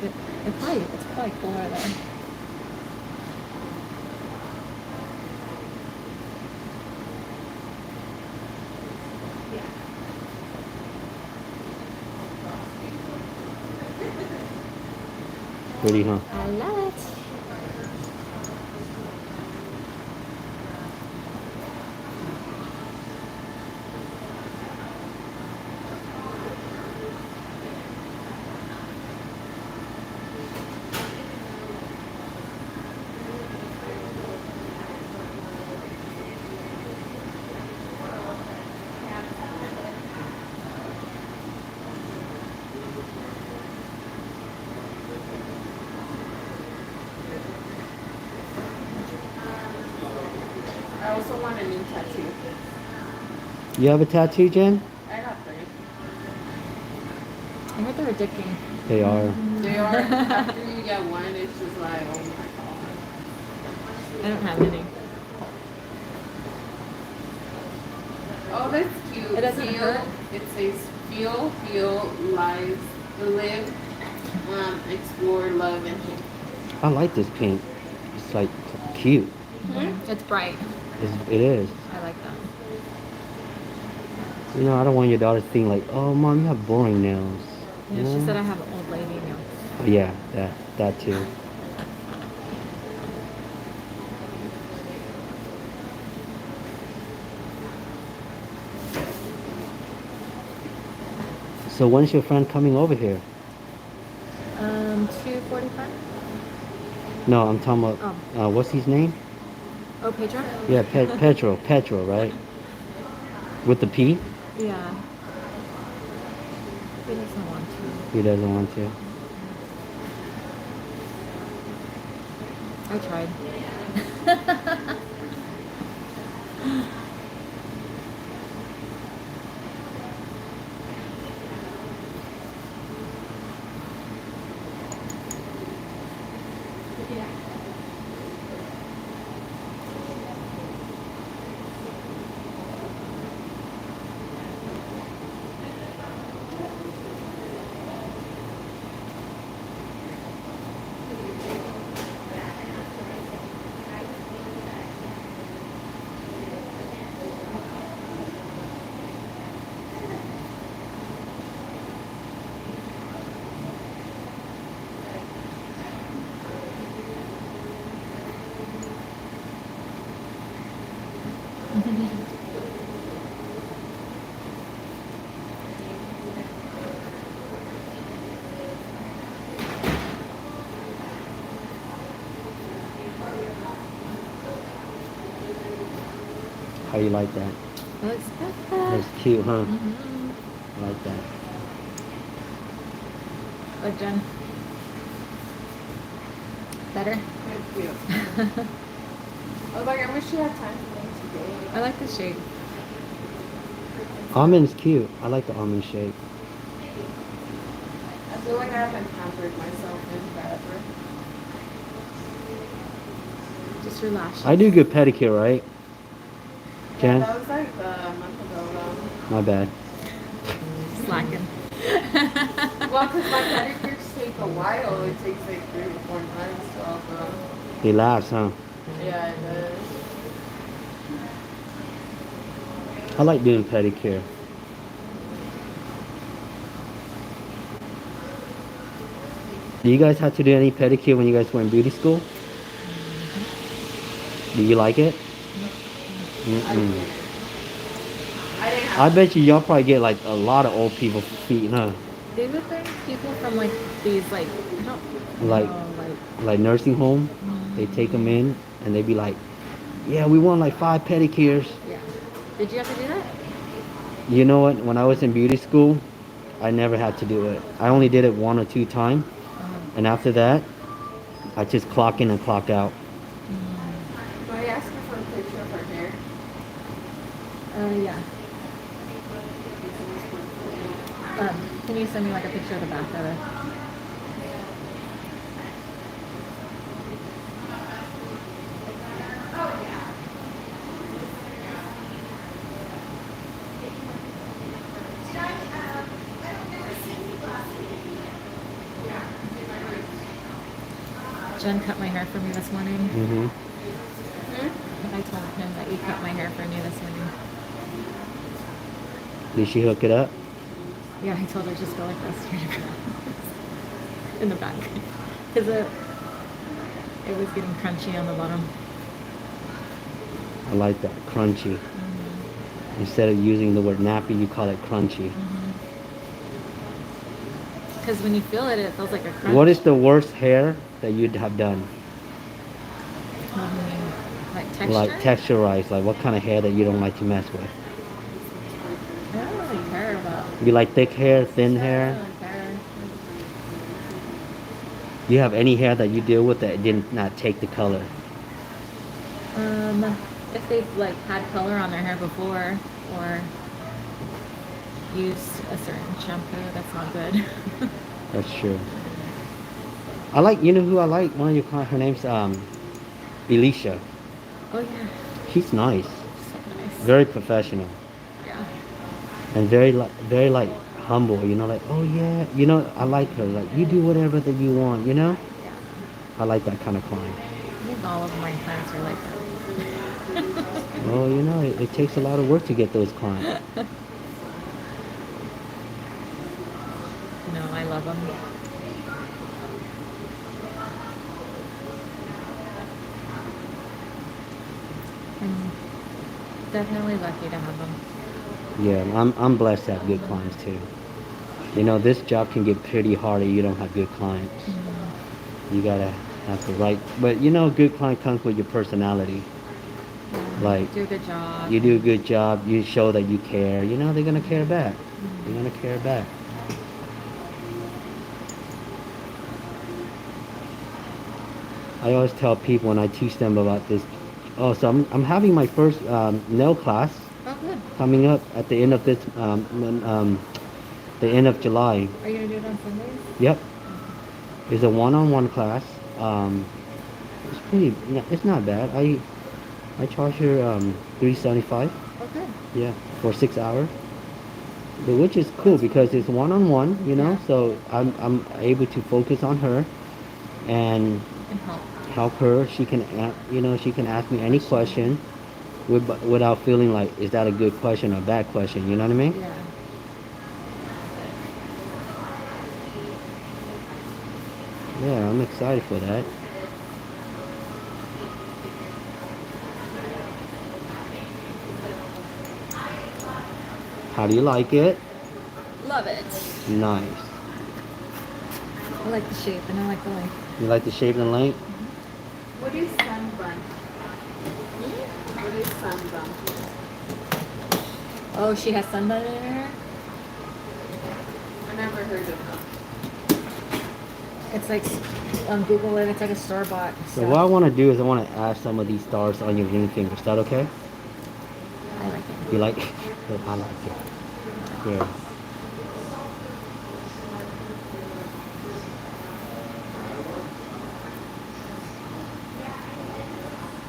It's probably cooler there. Pretty, huh? I love it. I also want a new tattoo. You have a tattoo, Jen? I have 3. I heard they're addicting. They are. They are. After you get one, it's just like, oh my god. I don't have any. Oh, that's cute. It doesn't feel, hurt? It says feel, live, explore, love, and hate. I like this pink. It's like cute. It's bright. It is. I like that. You know, I don't want your daughter to think like, oh, mom, you have boring nails. Yeah, You she know? said I have old lady nails. Oh, yeah, that too. So when's your friend coming over here? 2:45. No, I'm talking about, what's his name? Oh, Pedro? Yeah, Petro, right? With the P? Yeah. He doesn't want to. He doesn't want to. I tried. How you like that? That looks good. That's cute, huh? Mhm. I like that. Look, Jen. Better? Thank you. I was like, I wish you had time for me today. I like the shape. Almond's cute. I like the almond shape. I feel like I haven't pampered myself in forever. Just your lashes. I do good pedicure, right? Yeah, Jen? that was like a month ago though. My bad. Slacking. Well, because my pedicures take a while. It takes like 3 or 4 times to also. They last, huh? Yeah, it does. I like doing pedicure. Do you guys have to do any pedicure when you guys were in beauty school? Do you like it? I Mm-mm. didn't. I didn't I have. bet you all probably get like a lot of old people feet, huh? They would bring people from like these like I don't Like know like nursing home. They take them in and they be like, yeah, we want like 5 pedicures. yeah. Did you have to do that? You know what? When I was in beauty school, I never had to do it. I only did it 1 or 2 times. And after that, I just clock in and clock out. Do I ask her for a picture of her hair? Yeah. Can you send me like a picture of the back of it? Jen cut my hair for me this morning. Mm-hmm. I told him that you cut my hair for me this morning. Did she hook it up? Yeah, I told her just go like this straight across in the back because it was getting crunchy on the bottom. I like that. Crunchy. Instead of using the word nappy, you call it crunchy. Because when you feel it, it feels like a crunch. What is the worst hair that you'd have done? Like texture? Like texturized. Like what kind of hair that you don't like to mess with? I don't really care about. You like thick hair, thin I hair? don't really care. You have any hair that you deal with that did not take the color? If they've like had color on their hair before or used a certain shampoo, that's not good. That's true. I like, you know who I like? One of your clients, her name's Elisha. Oh yeah, She's nice. so nice. Very professional. Yeah. And very like humble, you know, like, oh yeah, you know, I like her. Like, you do whatever that you want, you know? Yeah. I like that kind of client. I think all of my clients are like that. Well, you know, it takes a lot of work to get those clients. No, I love them. I'm definitely lucky to have them. Yeah, I'm blessed to have good clients too. You know, this job can get pretty hard if you don't have good clients. You gotta have the right, but you know, good client comes with your personality. Like, Do a good job. you do a good job, you show that you care, you know, they're gonna care back. They're gonna care back. I always tell people when I teach them about this. Oh, so I'm having my first nail class Oh, good. coming up at the end of this, the end of July. Are you gonna do it on Sundays? Yep. It's a one-on-one class. It's pretty, yeah, it's not bad. I charge her $3.75. Oh, good. Yeah, for 6 hours. Which is cool because it's one-on-one, you know. Yeah. So I'm able to focus on her and And help. help her. She can, you know, she can ask me any question without feeling like, is that a good question or a bad question? You know what I mean? Yeah. Yeah, I'm excited for that. How do you like it? Love it. Nice. I like the shape and I like the length. You like the shape and the length? What is sunburn? What is sunburn? Oh, she has sunburn in her hair? I never heard of that. It's like, Google it, it's like a store-bought So what I want to do is I want to add some of these stars on your ring finger. Is that okay? I like it. You like it? I like it. Yeah.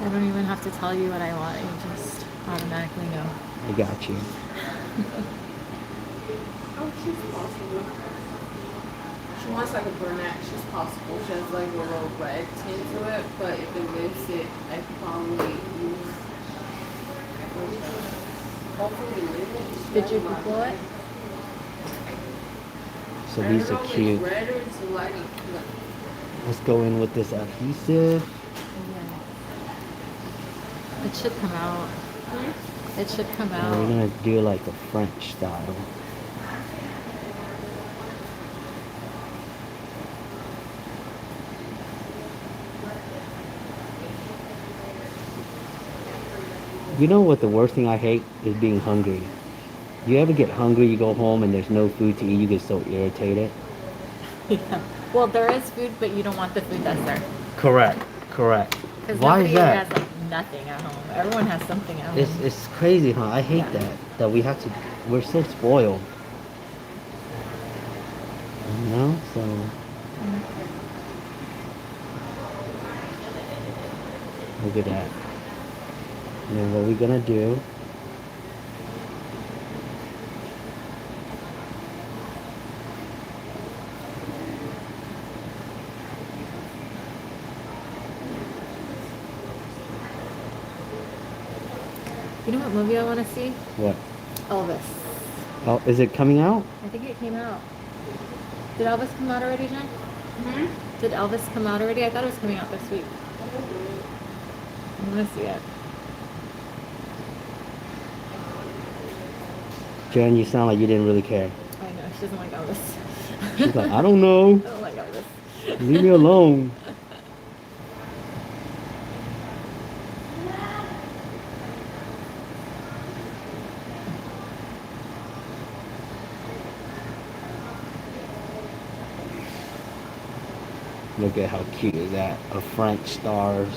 I don't even have to tell you what I want. You just automatically know. I got you. Oh, she's possible. She wants like a brunette. She's possible. She has like a little red tint to it, but if it lives it, I could probably use. Hopefully live it. Did you Google it? So I these don't are know if cute. it's red or it's lighting. Let's go in with this adhesive. Yeah. It should come out. It should come And we're out. gonna do like a French style. You know what the worst thing I hate is being hungry. You ever get hungry, you go home and there's no food to eat, you get so irritated? Yeah. Well, there is food, but you don't want the food that's there. Correct, correct. Because Why nobody is that? has like nothing at home. Everyone has something at home. It's crazy, huh? I hate Yeah. that we have to, we're so spoiled. You know, so. Look at that. And then what we're gonna do, You know what movie I want to see? what? Elvis. Oh, is it coming out? I think it came out. Did Elvis come out already, Jen? Did Elvis come out already? I thought it was coming out this week. I want to see it. Jen, you sound like you didn't really care. I know, she doesn't like Elvis. She's like, I don't know. I don't like Elvis. Leave me alone. Look at how cute is that? A French stars.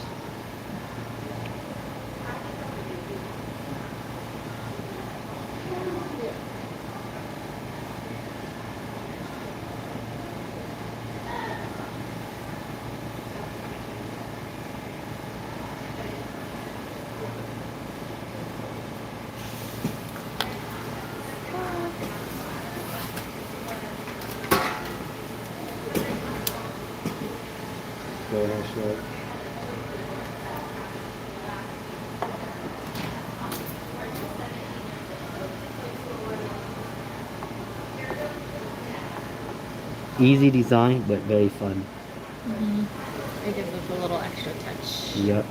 Go ahead, Short. Easy design, but very fun. It gives us a little extra touch. Yep.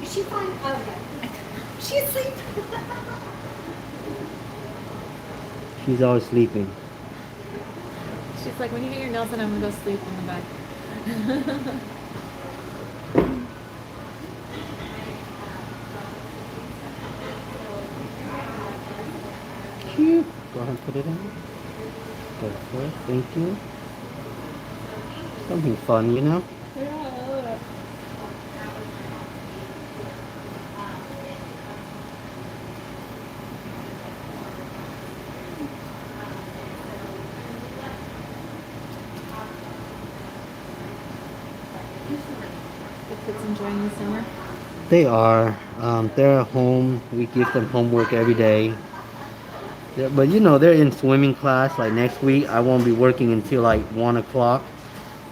Is she fine? Oh, yeah. She's asleep. She's always sleeping. She's like, when you get your nails done, I'm gonna go sleep in the bed. Cute. Go ahead and put it in. Go for it. Thank you. Something fun, you know? Yeah, I love it. It fits in enjoying the summer? They are. They're at home. We give them homework every day. But you know, they're in swimming class. Like next week, I won't be working until like 1 o'clock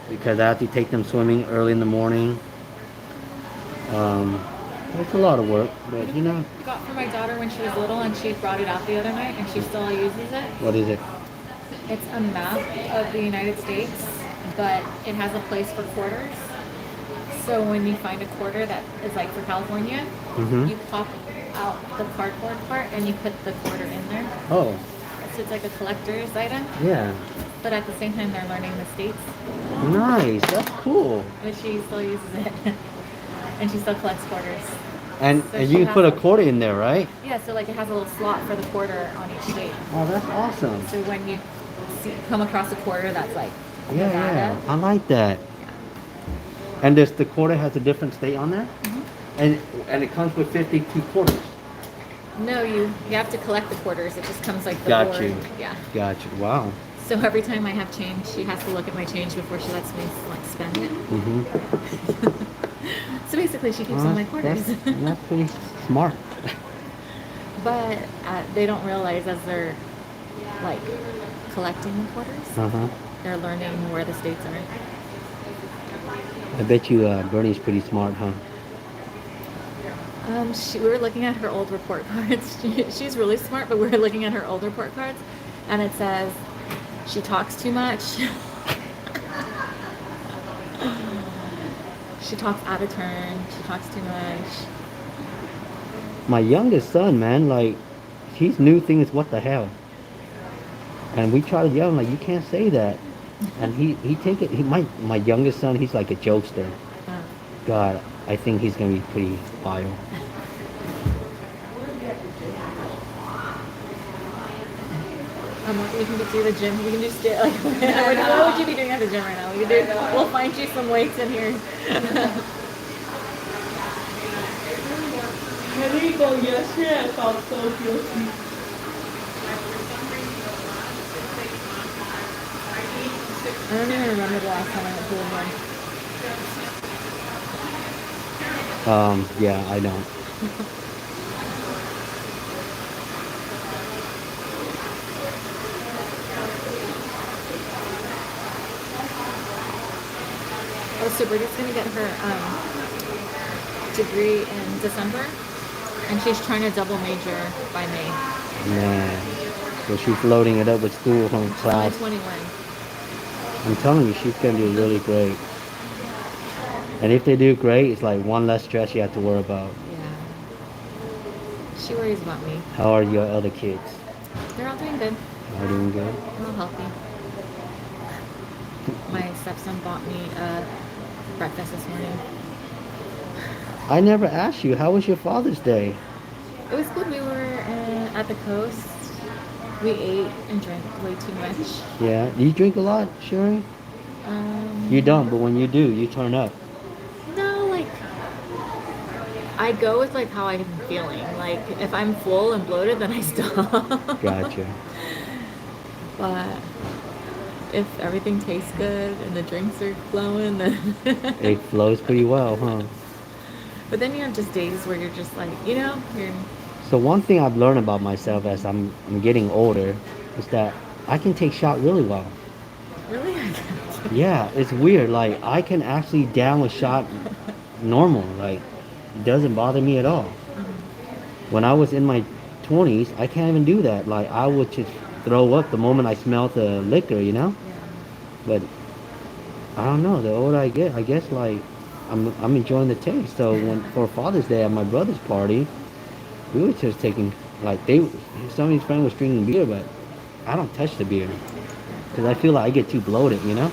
because I have to take them swimming early in the morning. Um, it's a lot of work, but you know, Got for my daughter when she was little, and she brought it out the other night, and she still uses it. what is it? It's a map of the United States, but it has a place for quarters. So when you find a quarter that is like for California, Mm-hmm. you pop out the cardboard part and you put the quarter in there. Oh, So it's like a collector's item, yeah. but at the same time they're learning the states. Nice. That's cool. But she still uses it, and she still collects quarters. And, So and she you has put a a- quarter in there, right? Yeah, so like it has a little slot for the quarter on each state. Oh, that's awesome. So when you come across a quarter that's like Yeah, Nevada, yeah. I like that. And this the quarter has a different state on there? And it comes with 52 quarters. no, you have to collect the quarters. It just comes like the Got board. you. Yeah. Gotcha. Wow. So every time I have change, she has to look at my change before she lets me like spend it. Mm-hmm. So basically, she keeps all my quarters. That's pretty smart. But they don't realize as they're like collecting the quarters, Uh-huh. they're learning where the states are. I bet you Bernie's pretty smart, huh? We were looking at her old report cards. She's really smart, but we were looking at her old report cards, and it says she talks too much. She talks out of turn. She talks too much. My youngest son, man, like, his new thing is what the hell. And we try to yell him, like, you can't say that. And he take it, my youngest son, he's like a jokester. Uh, God, I think he's going to be pretty vile. we can go do the gym. We can just do like what would you be doing at the gym right now? We'll find you some weights in here. I didn't go yesterday. I felt so guilty. I don't even remember the last time I went to the gym. Yeah, I don't. Oh, so Brittany's gonna get her degree in December, and she's trying to double major by May. Man. So she's loading it up with school home class. 2021. I'm telling you, she's going to do really great. And if they do great, it's like one less stress you have to worry about. Yeah. She worries about me. How are your other kids? They're all doing good. Are doing good? They're all healthy. My stepson bought me breakfast this morning. I never asked you, how was your Father's Day? It was good. We were at the coast. We ate and drank way too much. Yeah. Do you drink a lot, Sherry? You don't, but when you do, you turn up. No, like I go with like how I'm feeling. Like if I'm full and bloated, then I stop. Gotcha. But if everything tastes good and the drinks are flowing, then It flows pretty well, huh? But then you have just days where you're just like, you're So one thing I've learned about myself as I'm getting older is that I can take shot really well. really. Yeah, it's weird. Like I can actually down a shot normal. Like it doesn't bother me at all. When I was in my 20s, I can't even do that. Like I would just throw up the moment I smell the liquor, you know? But I don't know. The older I get, I guess like I'm enjoying the taste. So when for Father's Day at my brother's party, we were just taking like some of his friends was drinking beer, but I don't touch the beer because I feel like I get too bloated, you know?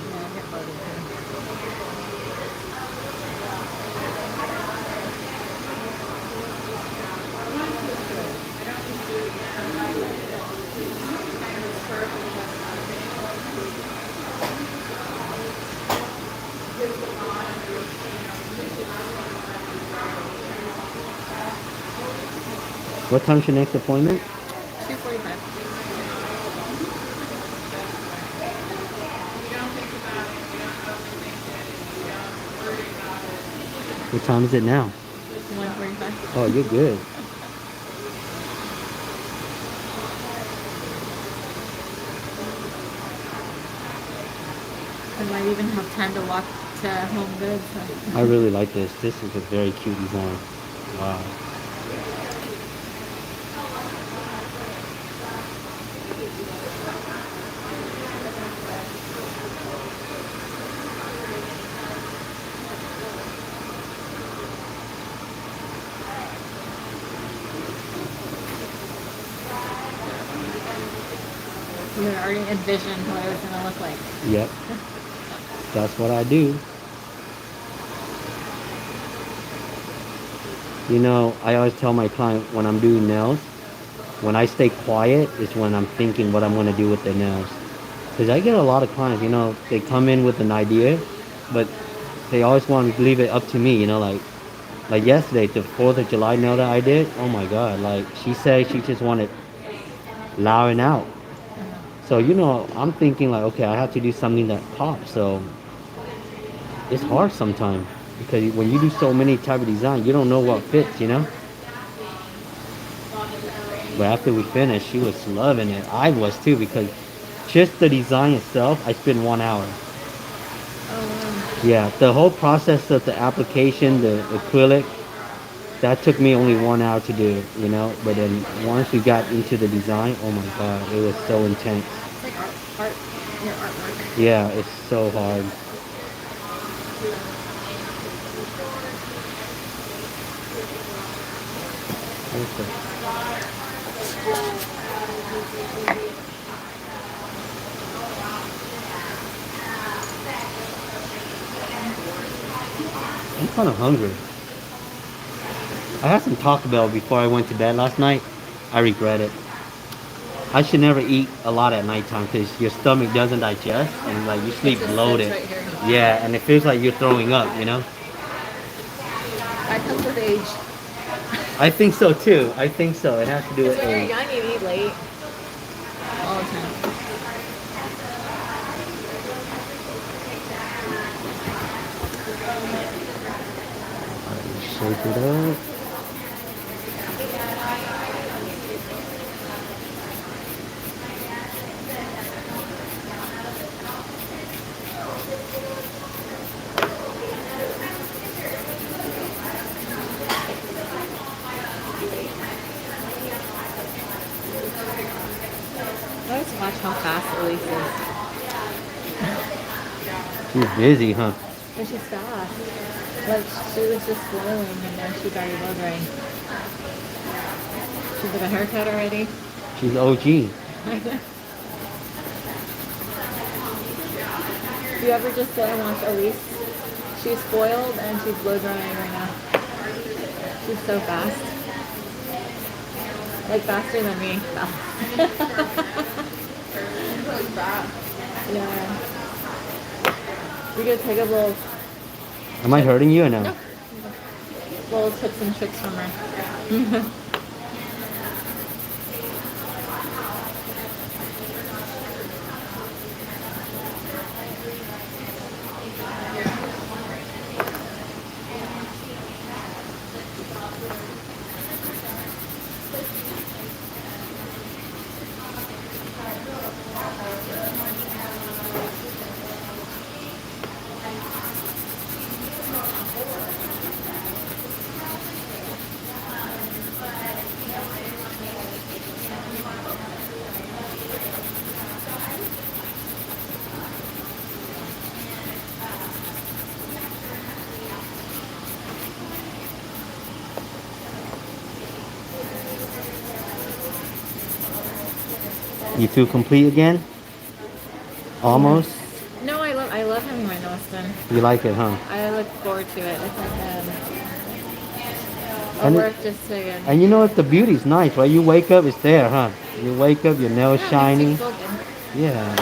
What time's your next appointment? 2:45. What time is it now? 1:45. Oh, you're good. I might even have time to walk to Home Goods. I really like this. This is a very cute design. Wow. You already envisioned what it was going to look like. Yep. That's what I do. You know, I always tell my client when I'm doing nails, when I stay quiet is when I'm thinking what I'm going to do with their nails. Because I get a lot of clients, you know, they come in with an idea, but they always want to leave it up to me, you know, like yesterday, the 4th of July nail that I did, oh my God, like she said she just wanted loud and out. So, you know, I'm thinking like, okay, I have to do something that pops. So it's hard sometimes because when you do so many type of design, you don't know what fits, you know? But after we finished, she was loving it. I was too because just the design itself, I spent 1 hour. Oh, Yeah, the whole process of the application, the acrylic, that took me only 1 hour to do, you know? But then once we got into the design, oh my God, it was so intense. wow. It's like art, your artwork. Yeah, it's so hard. I'm kind of hungry. I had some Taco Bell before I went to bed last night. I regret it. I should never eat a lot at nighttime because your stomach doesn't digest and like you sleep just bloated. sits right here. Yeah, and it feels like you're throwing up, you know? That comes with age. I think so too. I think so. It has to do Because with when you're age. young, you eat late. All the time. Shake it up. Let's watch how fast Elise is. She's busy, huh? But she's fast. Like, she was just flowing and then she got blow drying. She's got a haircut already. She's OG. Do you ever just sit and watch Elise? She's spoiled and she's blow drying right now. She's so fast. Like faster than me. Really fast. Yeah. We could take a little Am I hurting you or no? No. little tips and tricks from her. You feel complete again? Almost? No, I love having my nails done. You like it, huh? I look forward to it. It's like a And it- work just to get. And you know what? The beauty's nice, right? You wake up, it's there, huh? You wake up, your nails Yeah, it makes shiny. you feel good. Yeah.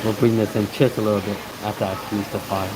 We'll bring this in just a little bit after I fuse the fire.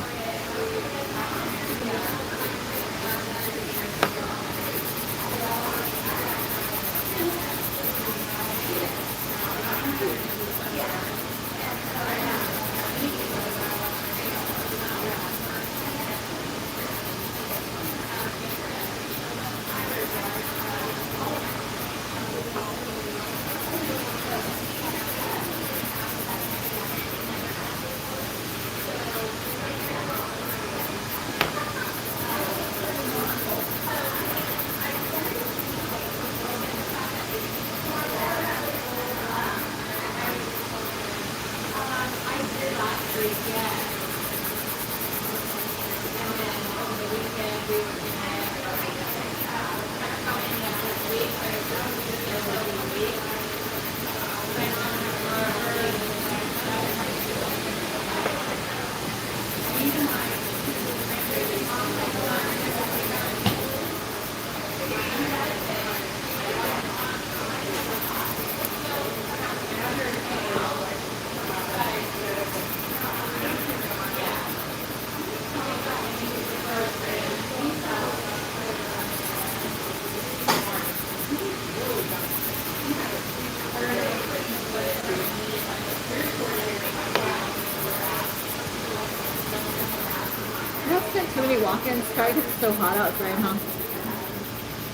That's been too many walk-ins. Probably because it's so hot outside, huh?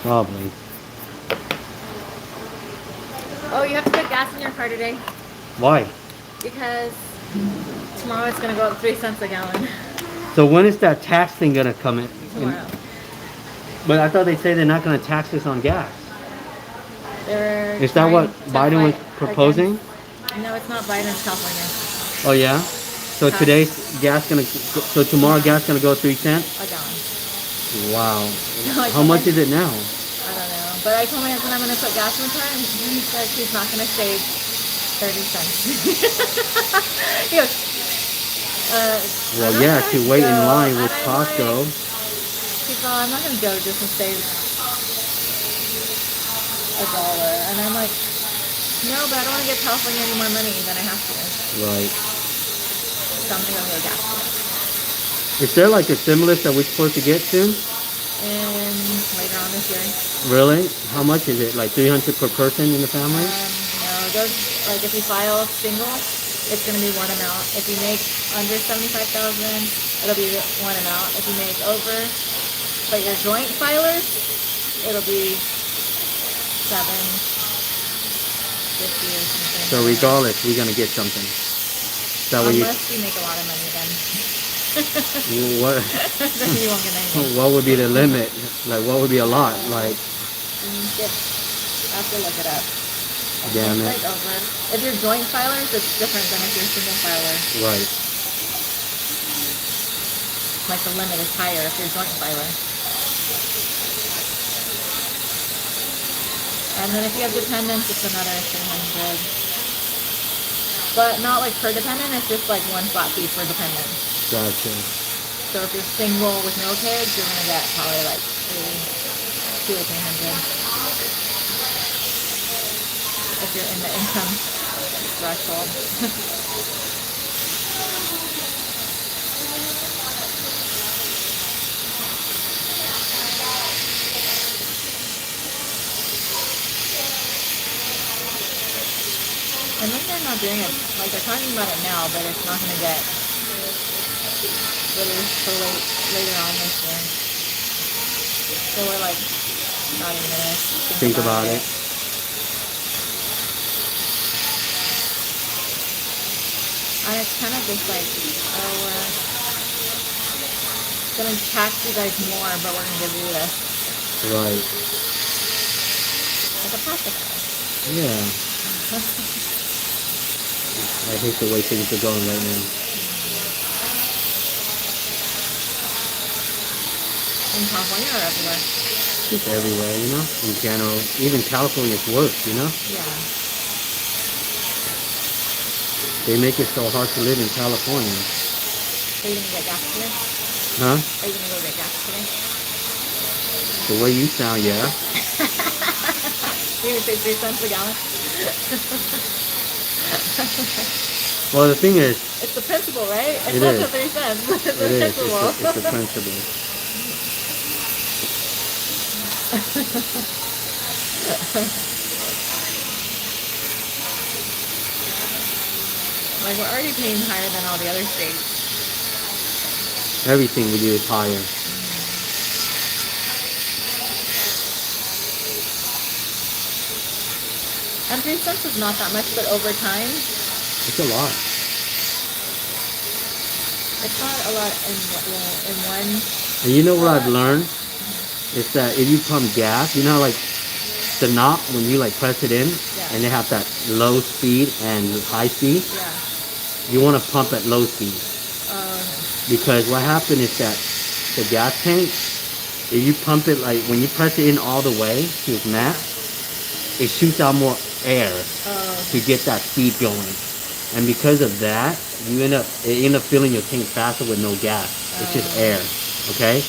Probably. Oh, you have to put gas in your car today Why? because tomorrow it's gonna go up 3 cents a gallon. So when is that tax thing gonna come in? Tomorrow. But I thought they say they're not gonna tax us on gas. They're Is that what trying to Biden was fight proposing? against- No, it's not Biden's California. Oh yeah. So Tax. today's gas gonna. So tomorrow gas gonna go 3 cents. A gallon. Wow. Like, How much is it now? I don't know. But I told my husband I'm gonna put gas in the car, and he said he's not gonna save 30 cents. He goes, Well, I'm not yeah, gonna to wait in go. line with And I'm Costco. like, he's all, I'm not gonna go just to save $1. And I'm like, no, but I don't want to give California any more money than I have to. Right. So I'm gonna go get gas station. Is there like a stimulus that we're supposed to get soon? And later on this year. Really? How much is it? Like 300 per person in the family? No, it goes like if you file single, it's gonna be one amount. If you make under 75,000, it'll be one amount. If you make over, but your joint filers, it'll be 750 or something. So regardless, we're gonna get something. Is that what you? Unless you make a lot of money, then What? then you won't get anything. What would be the limit? Like what would be a lot? Like I have to look it up. damn It's it. like over. If you're joint filers, it's different than if you're single filer. Right. Like the limit is higher if you're joint filer. And then if you have dependents, it's another 300. But not like per dependent, it's just like one flat fee per dependent. Gotcha. So if you're single with no kids, you're gonna get probably like 200 or 300. If you're in the income threshold. I think they're not doing it, like they're talking about it now, but it's not gonna get released till later on this year. So we're like not even gonna Think about it. And it's kind of just like, oh, we're gonna tax you guys more, but we're gonna give you this. Right. Like a pacifier. Yeah. I hate the way things are going right now. In California or everywhere? Just everywhere, you know? In general. Even California's worse, you know? Yeah. They make it so hard to live in California. Are you gonna get gas today? Huh? Are you gonna go get gas today? The way you sound, yeah. You gonna say 3 cents a gallon? Well, the thing is, It's the principle, right? It's it not is. the 3 cents. It's It the is. principle. It's a principle. Like we're already paying higher than all the other states. Everything we do is higher. And 3 cents is not that much, but over time, It's a lot. it's not a lot in one. And you know what I've learned? Is that if you pump gas, you know how, like the knob when you like press it in, Yeah. and they have that low speed and high speed. Yeah. You want to pump at low speed Uh, because what happened is that the gas tank, if you pump it like when you press it in all the way to its max, it shoots out more air to get that speed going. And because of that, it end up filling your tank faster with no gas. It's just air. Okay?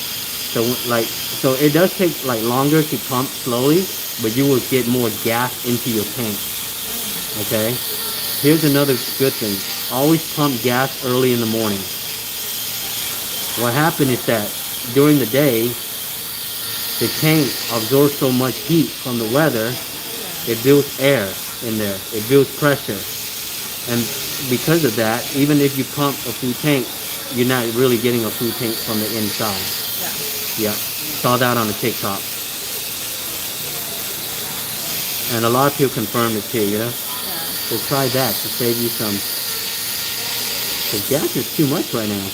So it does take like longer to pump slowly, but you will get more gas into your tank. Okay? Here's another good thing. Always pump gas early in the morning. What happened is that during the day, the tank absorbs so much heat from the weather, it builds air in there. It builds pressure. And because of that, even if you pump a full tank, you're not really getting a full tank from the inside. yeah. Yeah. Saw that on the TikTok. And a lot of people confirmed it too, you know? Yeah. So try that to save you some. Because gas is too much right now.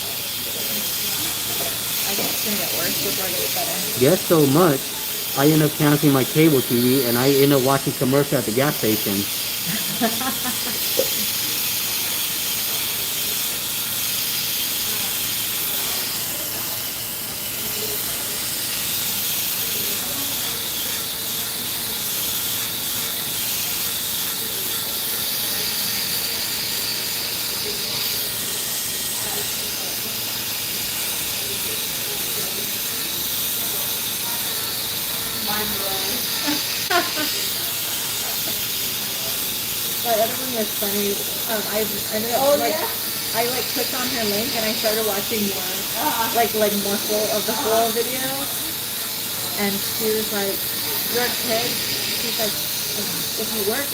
I guess it's gonna get worse before it gets better. Gas so much, I end up canceling my cable TV and I end up watching commercials at the gas station. Mind blowing. That other one was funny. I ended up I like clicked on her link and I started watching more, like more full of the full video. And she was like, "Your kid," she's like, "If you work,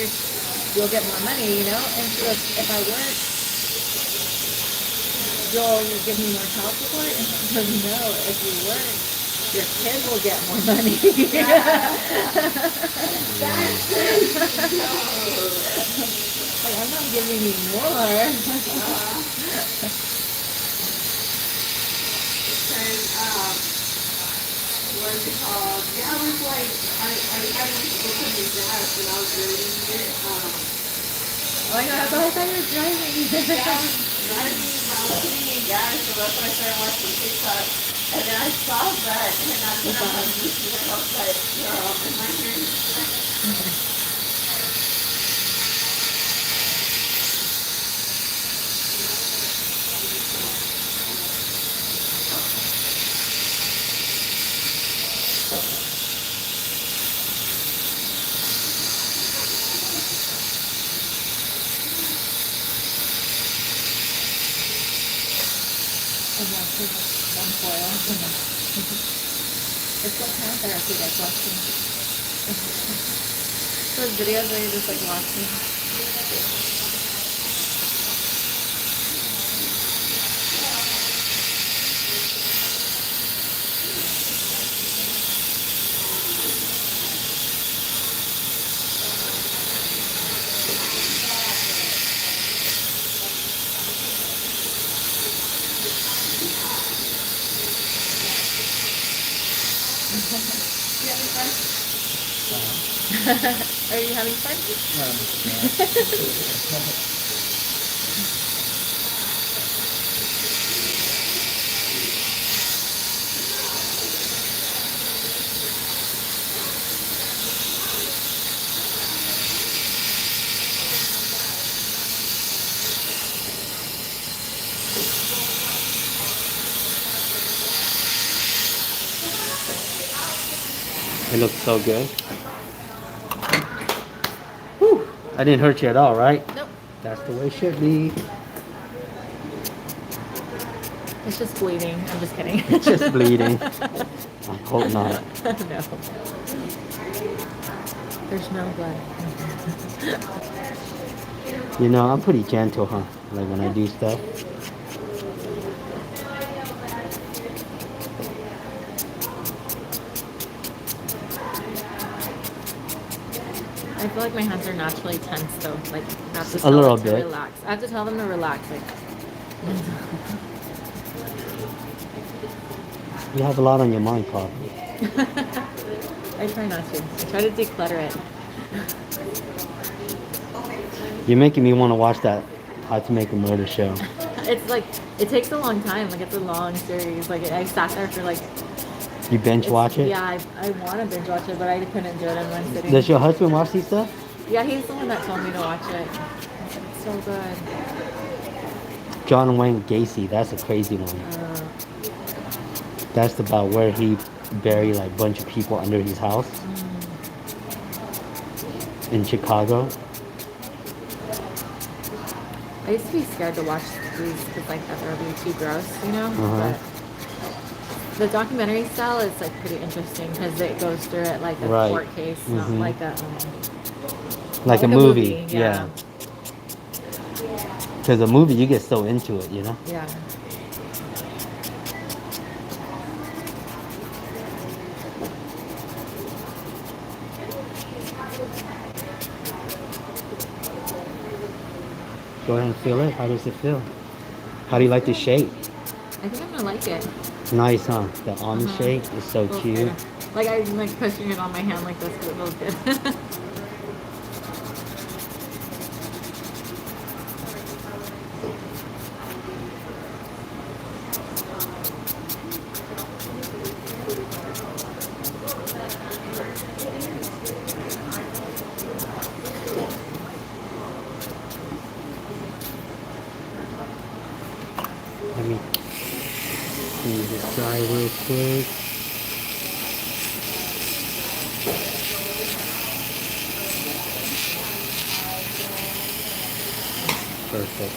you'll get more money, you know." And she goes, "If I work, you'll give me more child support." And she goes, "No, if you work, your kid will get more money." Like, I'm not giving you more. What is it called? Yeah, I was like, I had to go put the gas and I was reading it. Oh my god, I thought you were driving. Yeah, I was driving, I was putting in gas, so that's when I started watching TikTok. And then I saw that, and I put on my YouTube, and I was like, girl, am I hearing? I'm watching one foil. It's what kind of therapy that's watching. Those videos where you're just like watching. Are you having fun? It looks so good. Whew. I didn't hurt you at all, right? Nope. That's the way it should be. It's just bleeding. I'm just kidding. It's just bleeding. I hope not. No. There's no blood. You know, I'm pretty gentle, huh? Like when I do stuff. I feel like my hands are naturally tense though. Like I have to A tell little them to bit. relax. I have to tell them to relax. Like You have a lot on your mind, probably. I try not to. I try to declutter it. You're making me want to watch that How to Make a Murder show. It's like it takes a long time. Like it's a long series. Like I sat there for like. You binge watch it? Yeah, I want to binge watch it, but I couldn't do it in one sitting. Does your husband watch these stuff? Yeah, he's the one that told me to watch it. It's so good. John Wayne Gacy, that's a crazy one. That's about where he buried like a bunch of people under his house in Chicago. I used to be scared to watch these because like that would be too gross, you know. But the documentary style is like pretty interesting because it goes through it like a Right. court case, not like a Like a movie. Yeah. Because a movie, you get so into it, you know? Yeah. Go ahead and feel it. How does it feel? How do you like the shape? I think I'm gonna like it. Nice, huh? The almond shape is so Feels cute. good. Like I'm like pushing it on my hand like this because it feels good. Let me see this side real quick. Perfect.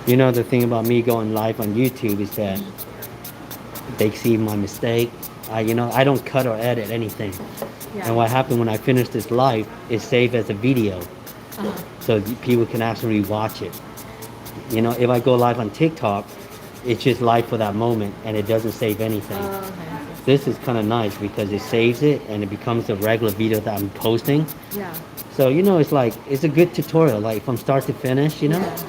You know, the thing about me going live on YouTube is that they see my mistake. I don't cut or edit anything. Yeah. And what happened when I finish this live is saved as a video, so people can actually watch it. You know, if I go live on TikTok, it's just live for that moment and it doesn't save anything. Okay. This is kind of nice because it saves it and it becomes a regular video that I'm posting. Yeah. So, you know, it's like, it's a good tutorial, like from start to finish, you know? Yeah.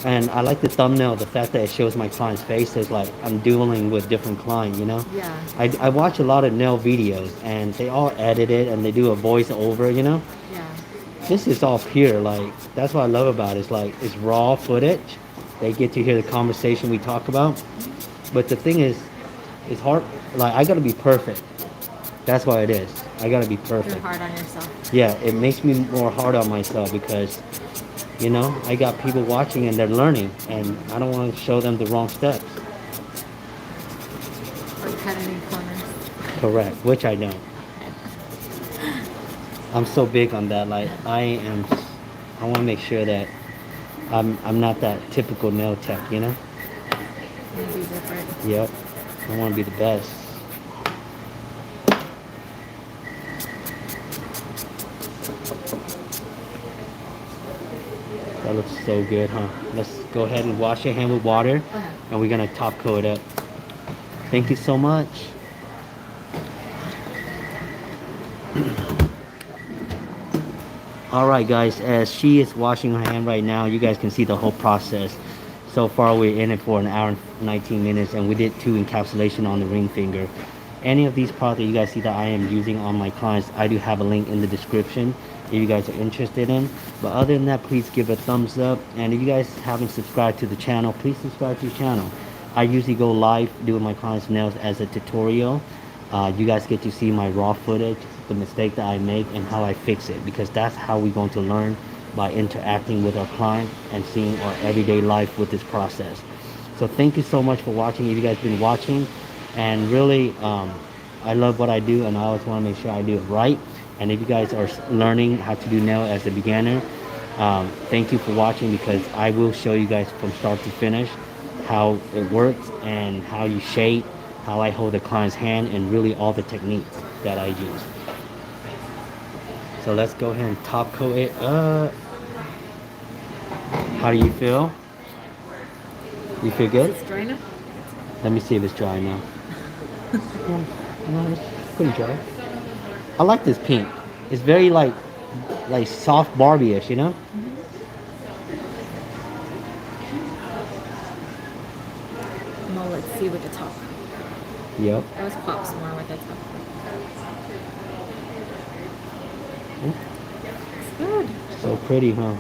And I like the thumbnail, the fact that it shows my client's face. So it's like I'm dueling with different clients, you know? Yeah. I watch a lot of nail videos and they all edit it and they do a voiceover, you know? Yeah. This is all pure, like, that's what I love about it. It's like, it's raw footage. They get to hear the conversation we talk about. But the thing is, it's hard, like, I gotta be perfect. That's what it is. I gotta be You're perfect. hard on yourself. Yeah, it makes me more hard on myself because, you know, I got people watching and they're learning and I don't want to show them the wrong steps. Or cut any corners. Correct, which I don't. I'm so big on that. Like, I want to make sure that I'm not that typical nail tech, you know? Maybe different. Yep. I want to be the best. That looks so good, huh? Let's go ahead and wash your hand with water and we're gonna top coat it up. Thank you so much. Alright guys, as she is washing her hand right now, you guys can see the whole process. So far we're in it for an hour and 19 minutes and we did 2 encapsulation on the ring finger. Any of these products that you guys see that I am using on my clients, I do have a link in the description if you guys are interested in. But other than that, please give a thumbs up. And if you guys haven't subscribed to the channel, please subscribe to the channel. I usually go live doing my clients' nails as a tutorial. You guys get to see my raw footage, the mistake that I make, and how I fix it. Because that's how we're going to learn, by interacting with our client and seeing our everyday life with this process. So thank you so much for watching. If you guys been watching, and really I love what I do, and I always want to make sure I do it right. And if you guys are learning how to do nail as a beginner, thank you for watching, because I will show you guys from start to finish how it works and how you shape, how I hold the client's hand, and really all the techniques that I use. So let's go ahead and top coat it up. How do you feel? You feel good? Is this dry enough? Let me see if it's dry now. No, no, it's pretty dry. I like this pink. It's very like soft Barbie-ish, you know? Well, let's see with the top. Yep. I always pops more with the top. It's good. So pretty, huh?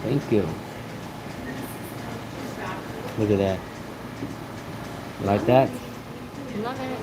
Thank you. Look at that. Like that? Love it.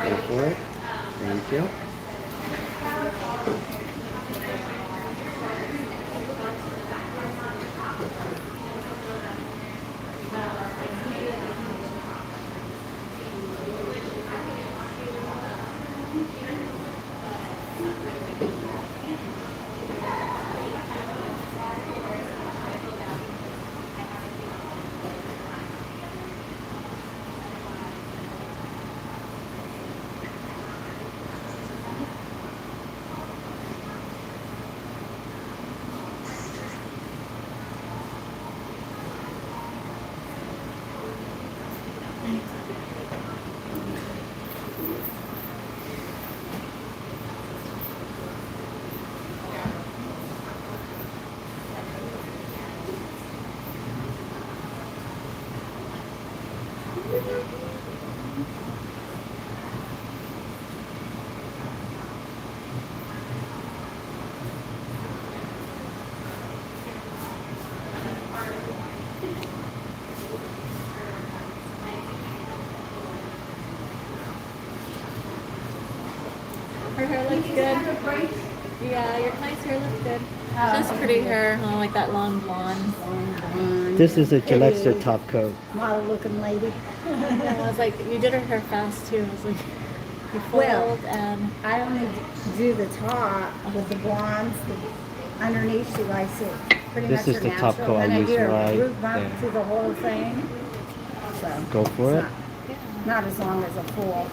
Go for it. Thank you. Her hair looks good. Yeah, your client's hair looks good. She has pretty hair, like that long blonde. This is a Gillette top coat. Model looking lady. Yeah, I was like, you did her hair fast too. I was like, you foiled Well, and I only do the top with the blondes. The underneath, she likes it pretty This much is her the top natural. coat I And use do a right root bump there. through the whole thing. So Go for it's it. not as long as a full.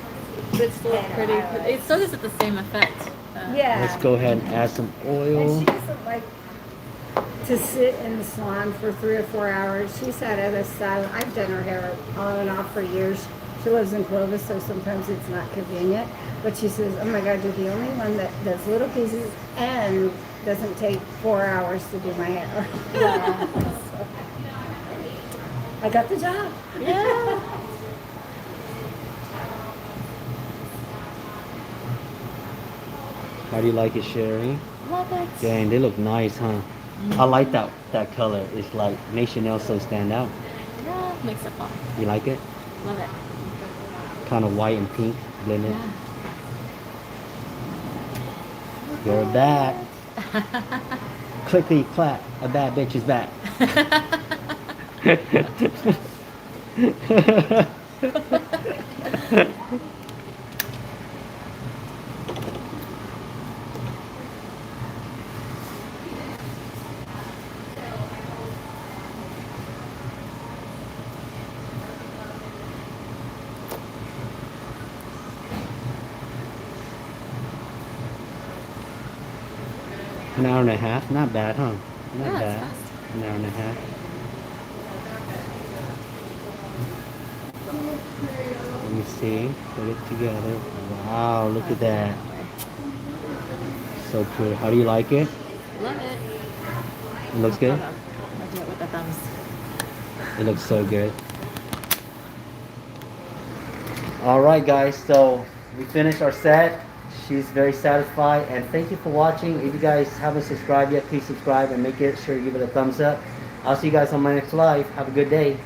but it's still pretty. It still gives it the same effect. Yeah. Let's go ahead and add some And oil. she doesn't like to sit in the salon for 3 or 4 hours. She's had other style. I've done her hair on and off for years. She lives in Clovis, so sometimes it's not convenient. But she says, oh my God, you're the only one that does little pieces and doesn't take 4 hours to do my hair. Yeah. So, I got the job. Yeah. How do you like it, Sherry? Love it. Dang, they look nice, huh? I like that color. It's like makes your nails so stand out. Yeah, makes it pop. You like it? Love it. Kind of white and pink blended. Yeah. You're back. Clickety clack, a bad bitch is back. An hour and a half? Not bad, huh? Not Yeah, it's bad. fast. An hour and a half. Let me see. Put it together. Wow, look at that. So pretty. How do you like it? Love it. It looks good? Hold on. I'll do it with the thumbs. It looks so good. Alright guys, so we finished our set. She's very satisfied, and thank you for watching. If you guys haven't subscribed yet, please subscribe and make sure you give it a thumbs up. I'll see you guys on my next live. Have a good day.